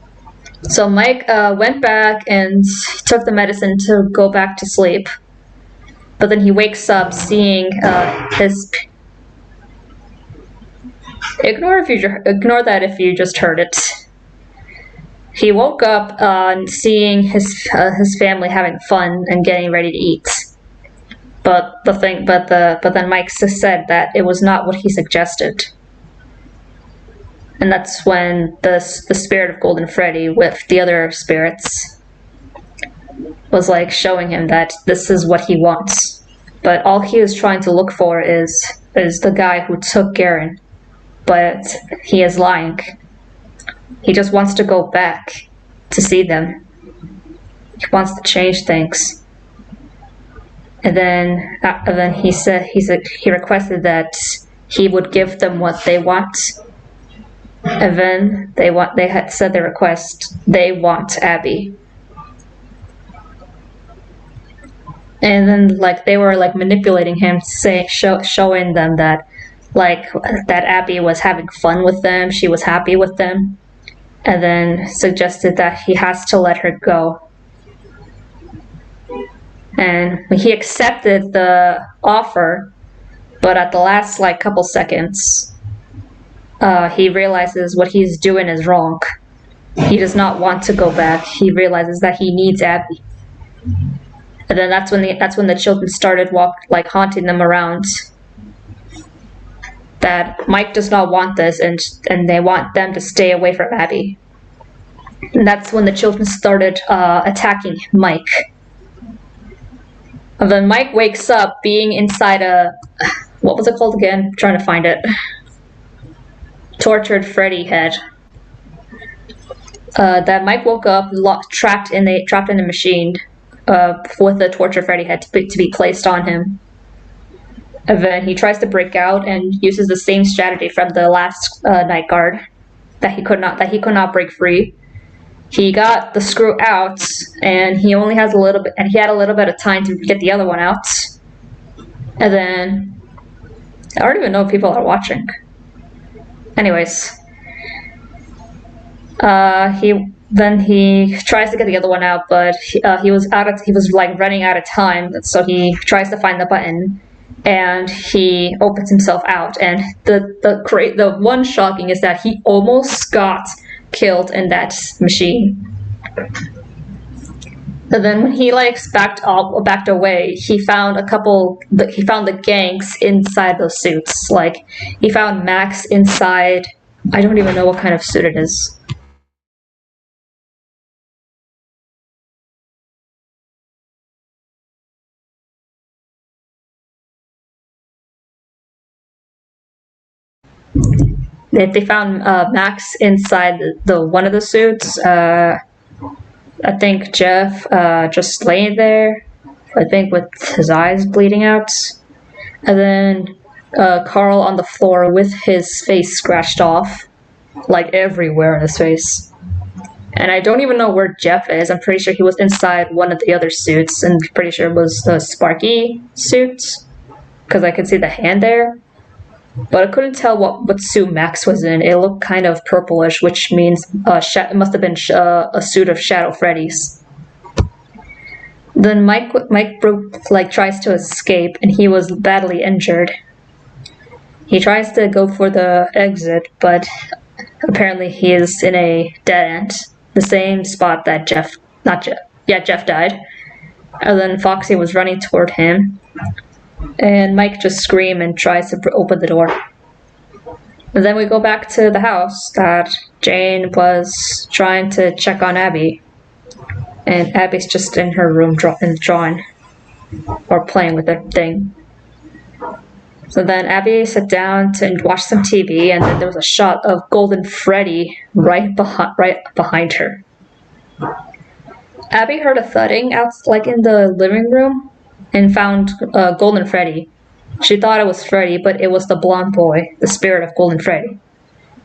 So Mike went back and took the medicine to go back to sleep. But then he wakes up seeing his. Ignore that if you just heard it. He woke up seeing his family having fun and getting ready to eat. But then Mike said that it was not what he suggested. And that's when the spirit of Golden Freddy with the other spirits was like showing him that this is what he wants. But all he is trying to look for is the guy who took Garen. But he is lying. He just wants to go back to see them. He wants to change things. And then he requested that he would give them what they want. And then they had said their request. They want Abby. And then like they were like manipulating him, showing them that that Abby was having fun with them, she was happy with them, and then suggested that he has to let her go. And he accepted the offer, but at the last like couple seconds, he realizes what he's doing is wrong. He does not want to go back. He realizes that he needs Abby. And then that's when the children started haunting them around. That Mike does not want this, and they want them to stay away from Abby. And that's when the children started attacking Mike. And then Mike wakes up being inside what was it called again? I'm trying to find it. Tortured Freddy head. That Mike woke up trapped in the machine with the Tortured Freddy head to be placed on him. And then he tries to break out and uses the same strategy from the last night guard that he could not break free. He got the screw out, and he only has a little bit, and he had a little bit of time to get the other one out. And then I don't even know if people are watching. Anyways, he tries to get the other one out, but he was like running out of time. So he tries to find the button, and he opens himself out. And the one shocking is that he almost got killed in that machine. And then when he backed away, he found the gangs inside those suits. Like he found Max inside. I don't even know what kind of suit it is. They found Max inside the one of the suits. I think Jeff just laying there, I think with his eyes bleeding out. And then Carl on the floor with his face scratched off, like everywhere in his face. And I don't even know where Jeff is. I'm pretty sure he was inside one of the other suits, and pretty sure it was the Sparky suit, because I could see the hand there. But I couldn't tell what suit Max was in. It looked kind of purplish, which means it must have been a suit of Shadow Freddy's. Then Mike tries to escape, and he was badly injured. He tries to go for the exit, but apparently he is in a dead end, the same spot that Jeff died. And then Foxy was running toward him. And Mike just screams and tries to open the door. And then we go back to the house that Jane was trying to check on Abby. And Abby's just in her room drawing or playing with a thing. So then Abby sat down to watch some TV, and then there was a shot of Golden Freddy right behind her. Abby heard a thudding out in the living room and found Golden Freddy. She thought it was Freddy, but it was the blonde boy, the spirit of Golden Freddy,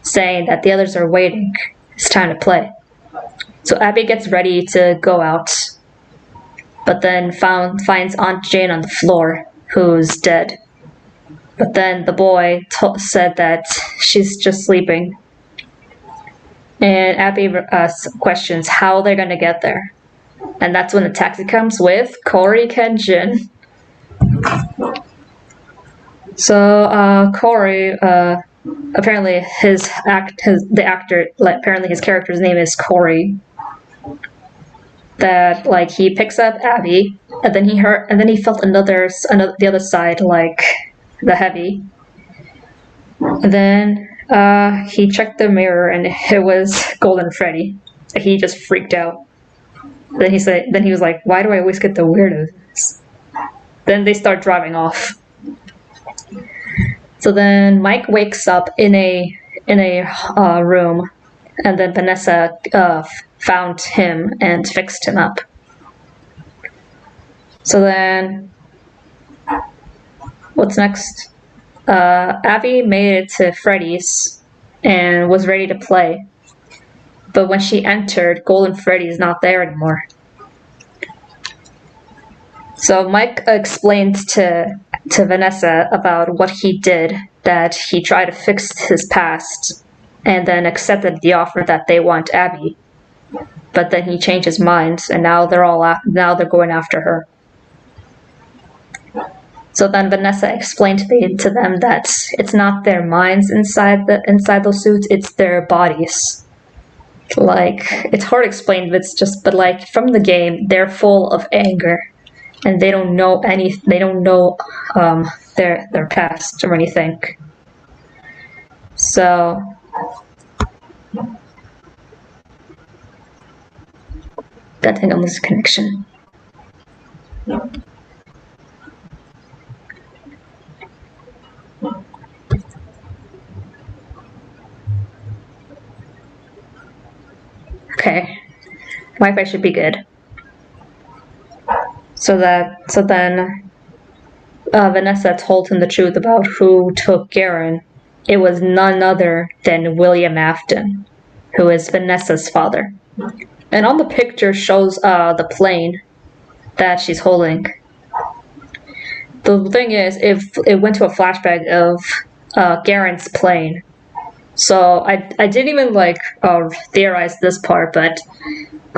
saying that the others are waiting. It's time to play. So Abby gets ready to go out, but then finds Aunt Jane on the floor, who's dead. But then the boy said that she's just sleeping. And Abby questions how they're going to get there. And that's when the taxi comes with Corey Kenjin. So Corey, apparently apparently his character's name is Corey. That he picks up Abby, and then he felt the other side, like the heavy. And then He checked the mirror and it was Golden Freddy. He just freaked out. Then he was like, why do I always get the weirdos? Then they start driving off. So then Mike wakes up in a room, and then Vanessa found him and fixed him up. So then, what's next? Abby made it to Freddy's and was ready to play. But when she entered, Golden Freddy is not there anymore. So Mike explained to Vanessa about what he did, that he tried to fix his past and then accepted the offer that they want Abby. But then he changed his mind, and now they're going after her. So then Vanessa explained to them that it's not their minds inside those suits, it's their bodies. Like, it's hard to explain, but like from the game, they're full of anger, and they don't know their past or anything. So I think I lost connection. Okay, Wi-Fi should be good. So then Vanessa told him the truth about who took Garen. It was none other than William Afton, who is Vanessa's father. And on the picture shows the plane that she's holding. The thing is, it went to a flashback of Garen's plane. So I didn't even theorize this part, but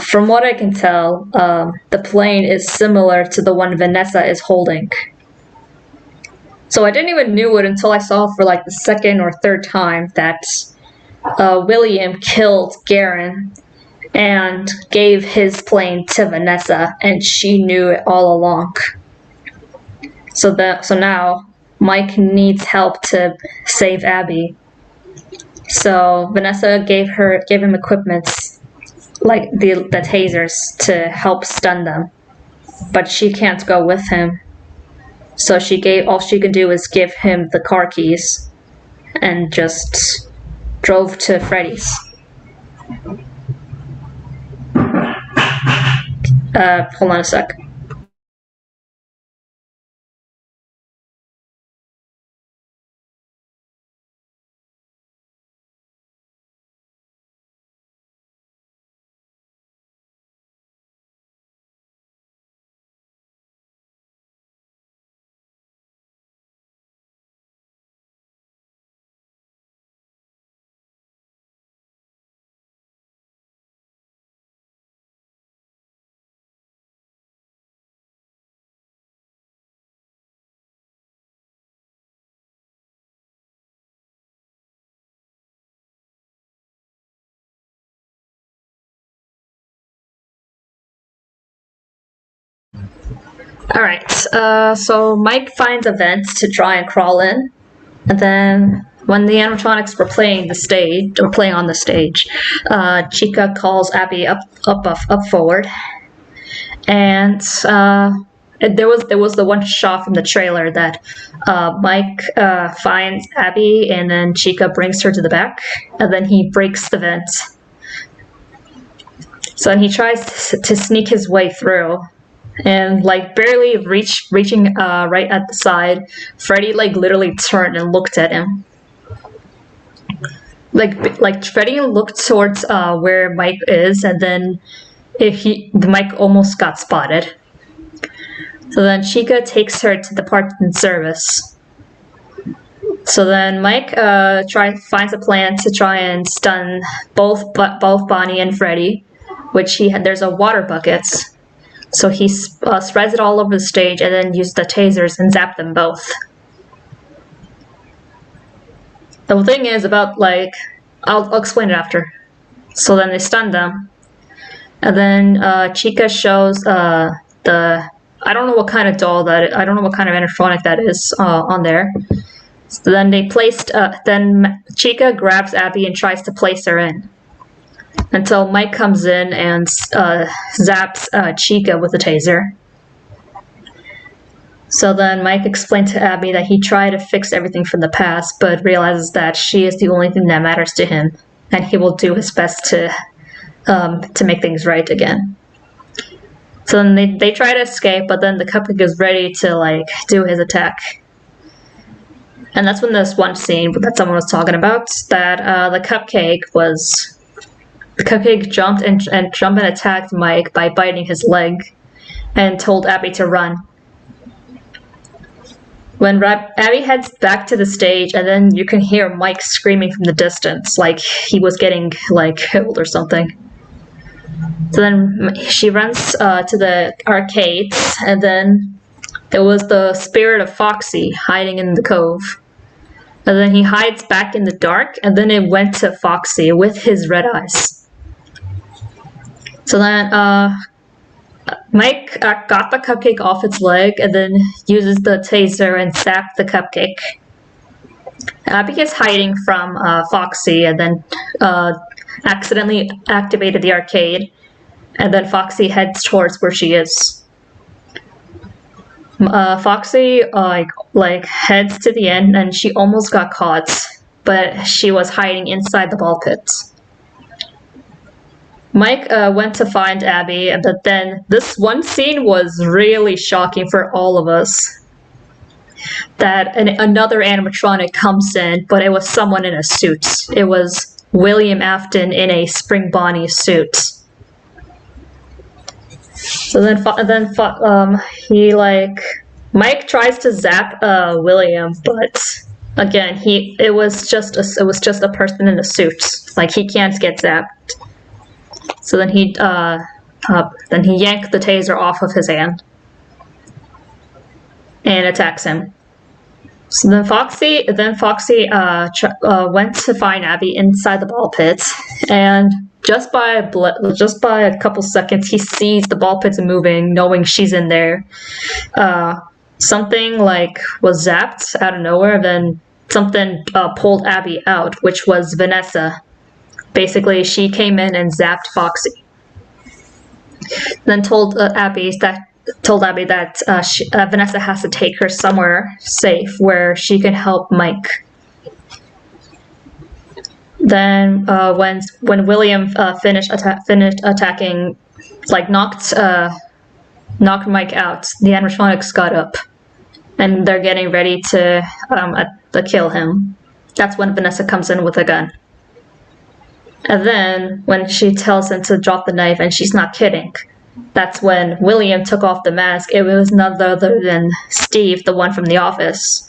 from what I can tell, the plane is similar to the one Vanessa is holding. So I didn't even knew it until I saw for like the second or third time that William killed Garen and gave his plane to Vanessa, and she knew it all along. So now Mike needs help to save Abby. So Vanessa gave him equipment like the tasers to help stun them, but she can't go with him. So all she could do is give him the car keys and just drove to Freddy's. Hold on a sec. Alright, so Mike finds a vent to try and crawl in, and then when the animatronics were playing on the stage, Chica calls Abby up forward, and there was the one shot from the trailer that Mike finds Abby, and then Chica brings her to the back, and then he breaks the vent. So then he tries to sneak his way through. And barely reaching right at the side, Freddy literally turned and looked at him. Freddy looked towards where Mike is, and then Mike almost got spotted. So then Chica takes her to the parts and service. So then Mike finds a plan to try and stun both Bonnie and Freddy, which there's a water bucket. So he spreads it all over the stage and then used the tasers and zapped them both. The thing is about I'll explain it after. So then they stun them. And then Chica shows I don't know what kind of doll I don't know what kind of animatronic that is on there. So then then Chica grabs Abby and tries to place her in. Until Mike comes in and zaps Chica with a taser. So then Mike explained to Abby that he tried to fix everything from the past, but realizes that she is the only thing that matters to him, and he will do his best to make things right again. So then they try to escape, but then the cupcake is ready to like do his attack. And that's when this one scene that someone was talking about, that the cupcake jumped and attacked Mike by biting his leg, and told Abby to run. When Abby heads back to the stage, and then you can hear Mike screaming from the distance, like he was getting like killed or something. So then she runs to the arcades, and then it was the spirit of Foxy hiding in the cove. And then he hides back in the dark, and then it went to Foxy with his red eyes. So then Mike got the cupcake off its leg and then uses the taser and zapped the cupcake. Abby is hiding from Foxy and then accidentally activated the arcade, and then Foxy heads towards where she is. Foxy like heads to the end, and she almost got caught, but she was hiding inside the ball pit. Mike went to find Abby, but then this one scene was really shocking for all of us. That another animatronic comes in, but it was someone in a suit. It was William Afton in a Spring Bonnie suit. So then Mike tries to zap William, but again it was just a person in a suit. Like, he can't get zapped. So then he yanked the taser off of his hand and attacks him. So then Foxy went to find Abby inside the ball pit, and just by a couple seconds, he sees the ball pits moving, knowing she's in there. Something like was zapped out of nowhere. Then something pulled Abby out, which was Vanessa. Basically, she came in and zapped Foxy. Then told Abby that Vanessa has to take her somewhere safe where she can help Mike. Then when William finished attacking, like knocked Mike out, the animatronics got up, and they're getting ready to kill him. That's when Vanessa comes in with a gun. And then when she tells him to drop the knife, and she's not kidding, that's when William took off the mask. It was none other than Steve, the one from The Office.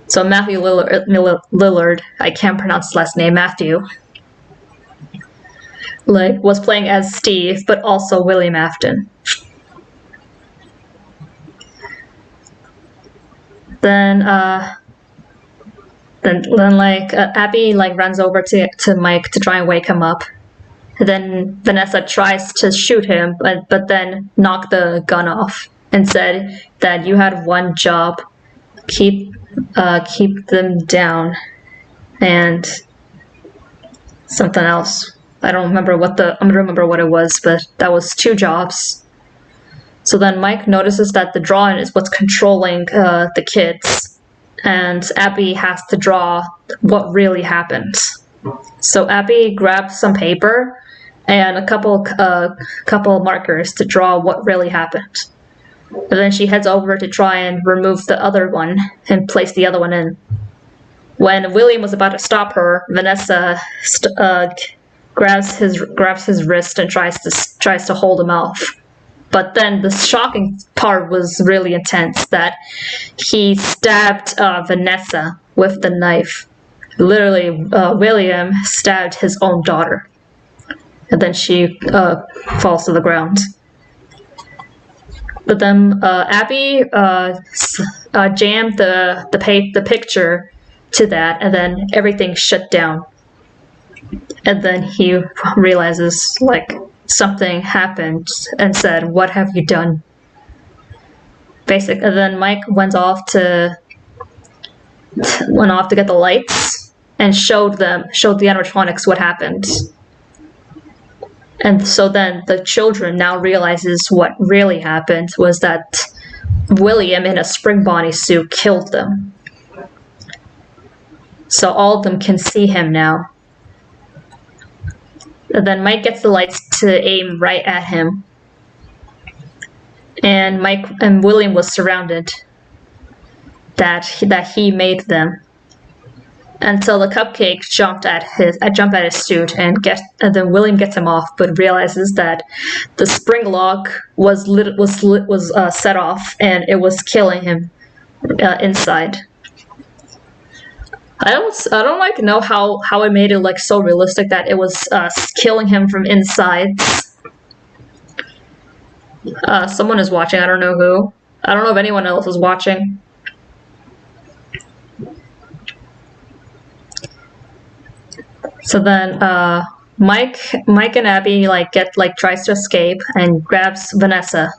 So Matthew Lillard, I can't pronounce his last name, Matthew, was playing as Steve, but also William Afton. Then Abby runs over to Mike to try and wake him up. Then Vanessa tries to shoot him, but then knocked the gun off and said that you had one job: keep them down, and something else. I don't remember I'm gonna remember what it was, but that was 2 jobs. So then Mike notices that the drawing is what's controlling the kids, and Abby has to draw what really happened. So Abby grabs some paper and a couple markers to draw what really happened. And then she heads over to try and remove the other one and place the other one in. When William was about to stop her, Vanessa grabs his wrist and tries to hold him off. But then the shocking part was really intense, that he stabbed Vanessa with the knife. Literally, William stabbed his own daughter. And then she falls to the ground. But then Abby jammed the picture to that, and then everything shut down. And then he realizes something happened and said, "What have you done?" And then Mike went off to went off to get the lights and showed the animatronics what happened. And so then the children now realizes what really happened was that William in a Spring Bonnie suit killed them. So all of them can see him now. And then Mike gets the lights to aim right at him. And William was surrounded. That he made them. Until the cupcake jumped at his suit, and then William gets him off, but realizes that the spring lock was set off, and it was killing him inside. I don't like know how it made it like so realistic that it was killing him from inside. Someone is watching. I don't know who. I don't know if anyone else is watching. So then, Mike and Abby tries to escape and grabs Vanessa.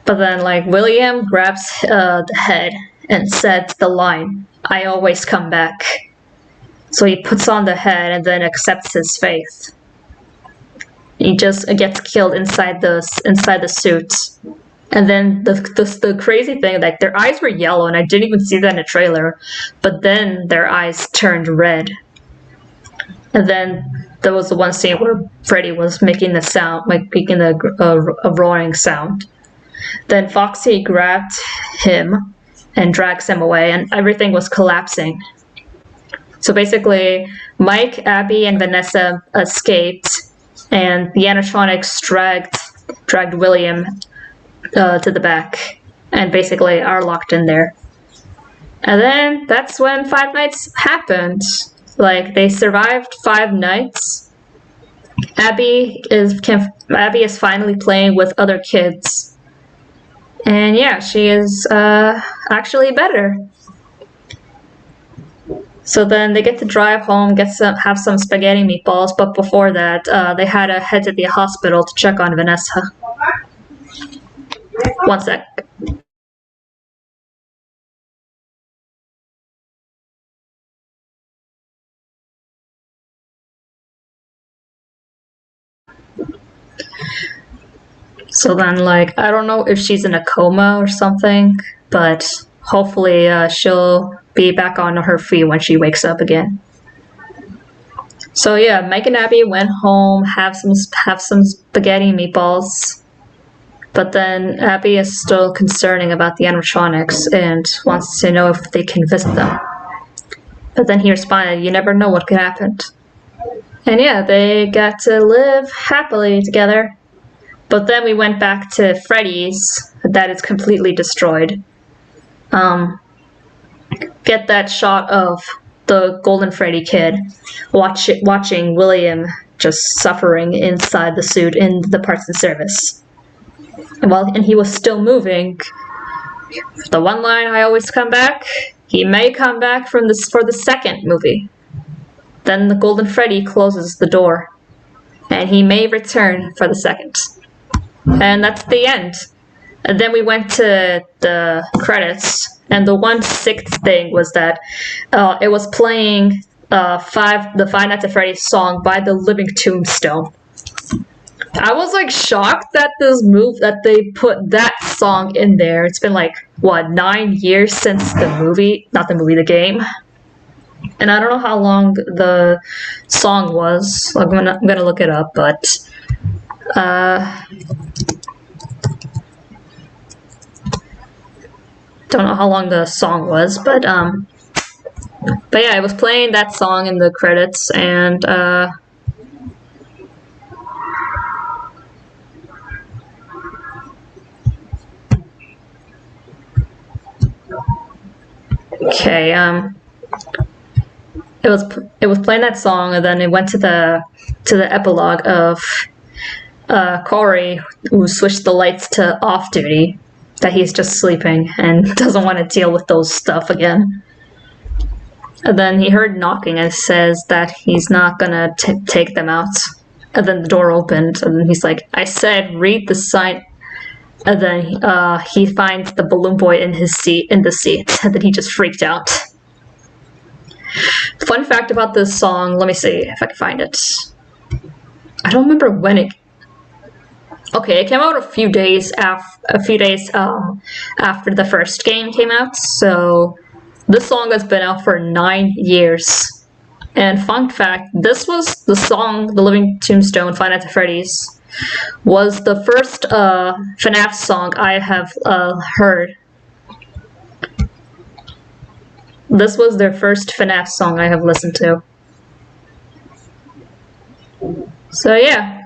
But then William grabs the head and says the line, "I always come back." So he puts on the head and then accepts his fate. He just gets killed inside the suit. And then the crazy thing, their eyes were yellow, and I didn't even see that in the trailer. But then their eyes turned red. And then there was the one scene where Freddy was making the sound, making a roaring sound. Then Foxy grabbed him and drags him away, and everything was collapsing. So basically, Mike, Abby, and Vanessa escaped, and the animatronics dragged William to the back, and basically are locked in there. And then that's when Five Nights happened. They survived 5 nights. Abby is finally playing with other kids. And yeah, she is actually better. So then they get to drive home, have some spaghetti meatballs, but before that, they had to head to the hospital to check on Vanessa. One sec. So then, I don't know if she's in a coma or something, but hopefully she'll be back on her feet when she wakes up again. So yeah, Mike and Abby went home, have some spaghetti meatballs, but then Abby is still concerning about the animatronics and wants to know if they can visit them. But then he responded, "You never know what could happen." And yeah, they got to live happily together. But then we went back to Freddy's, that is completely destroyed. Get that shot of the Golden Freddy kid watching William just suffering inside the suit in the parts and service. And he was still moving. The one line, "I always come back," he may come back for the second movie. Then the Golden Freddy closes the door, and he may return for the second. And that's the end. And then we went to the credits, and the 1/6 thing was that it was playing the Five Nights at Freddy's song by the Living Tombstone. I was shocked that that they put that song in there. It's been 9 years since the movie, not the movie, the game. And I don't know how long the song was. I'm gonna look it up, but don't know how long the song was, but yeah, it was playing that song in the credits, and okay, it was playing that song, and then it went to the epilogue of Corey, who switched the lights to off duty, that he's just sleeping and doesn't want to deal with those stuff again. And then he heard knocking and says that he's not gonna take them out. And then the door opened, and then he's like, "I said read the sign And then he finds the balloon boy in the seat, and then he just freaked out. Fun fact about this song, let me see if I can find it. I don't remember when it. Okay, it came out a few days after the first game came out. So this song has been out for 9 years. And fun fact, this was the song, The Living Tombstone, Five Nights at Freddy's, was the first FNAF song I have heard. This was their first FNAF song I have listened to. So yeah,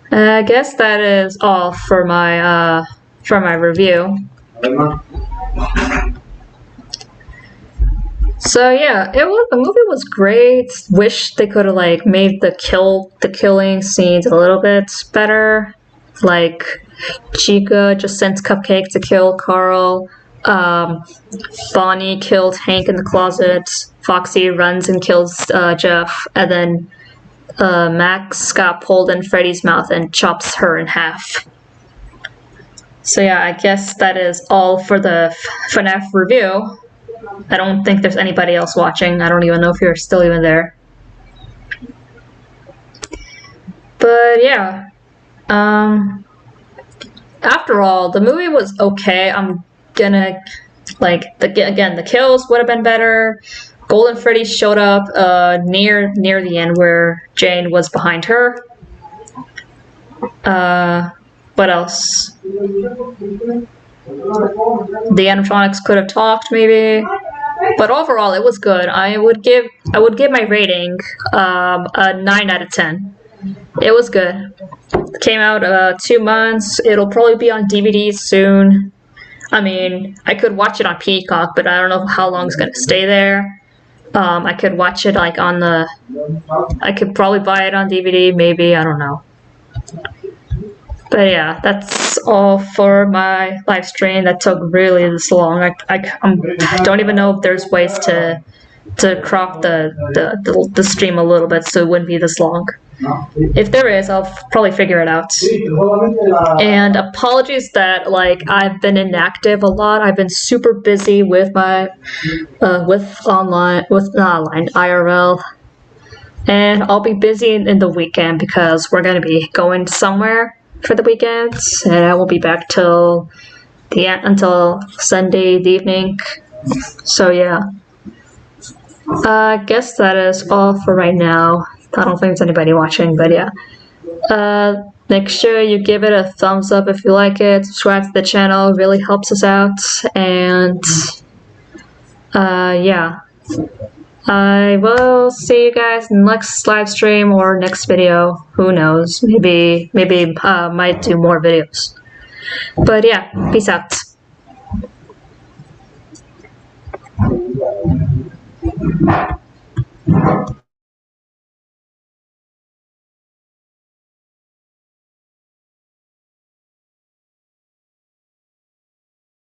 I guess that is all for my review. So yeah, the movie was great. Wish they could have like made the killing scenes a little bit better. Like Chica just sends Cupcake to kill Carl. Bonnie killed Hank in the closet. Foxy runs and kills Jeff, and then Max got pulled in Freddy's mouth and chops her in half. So yeah, I guess that is all for the FNAF review. I don't think there's anybody else watching. I don't even know if you're still even there. But yeah, after all, the movie was okay. I'm gonna again, the kills would have been better. Golden Freddy showed up near the end where Jane was behind her. What else? The animatronics could have talked maybe, but overall it was good. I would give my rating a 9 out of 10. It was good. It came out 2 months. It'll probably be on DVD soon. I mean, I could watch it on Peacock, but I don't know how long it's gonna stay there. I could watch it like on the. I could probably buy it on DVD, maybe, I don't know. But yeah, that's all for my live stream. That took really this long. I don't even know if there's ways to crop the stream a little bit so it wouldn't be this long. If there is, I'll probably figure it out. And apologies that like I've been inactive a lot. I've been super busy with my with online IRL, and I'll be busy in the weekend because we're gonna be going somewhere for the weekend, and I won't be back until Sunday evening. So yeah, I guess that is all for right now. I don't think there's anybody watching, but yeah. Make sure you give it a thumbs up if you like it. Subscribe to the channel, it really helps us out. And yeah, I will see you guys in the next live stream or next video. Who knows? Maybe might do more videos. But yeah, peace out.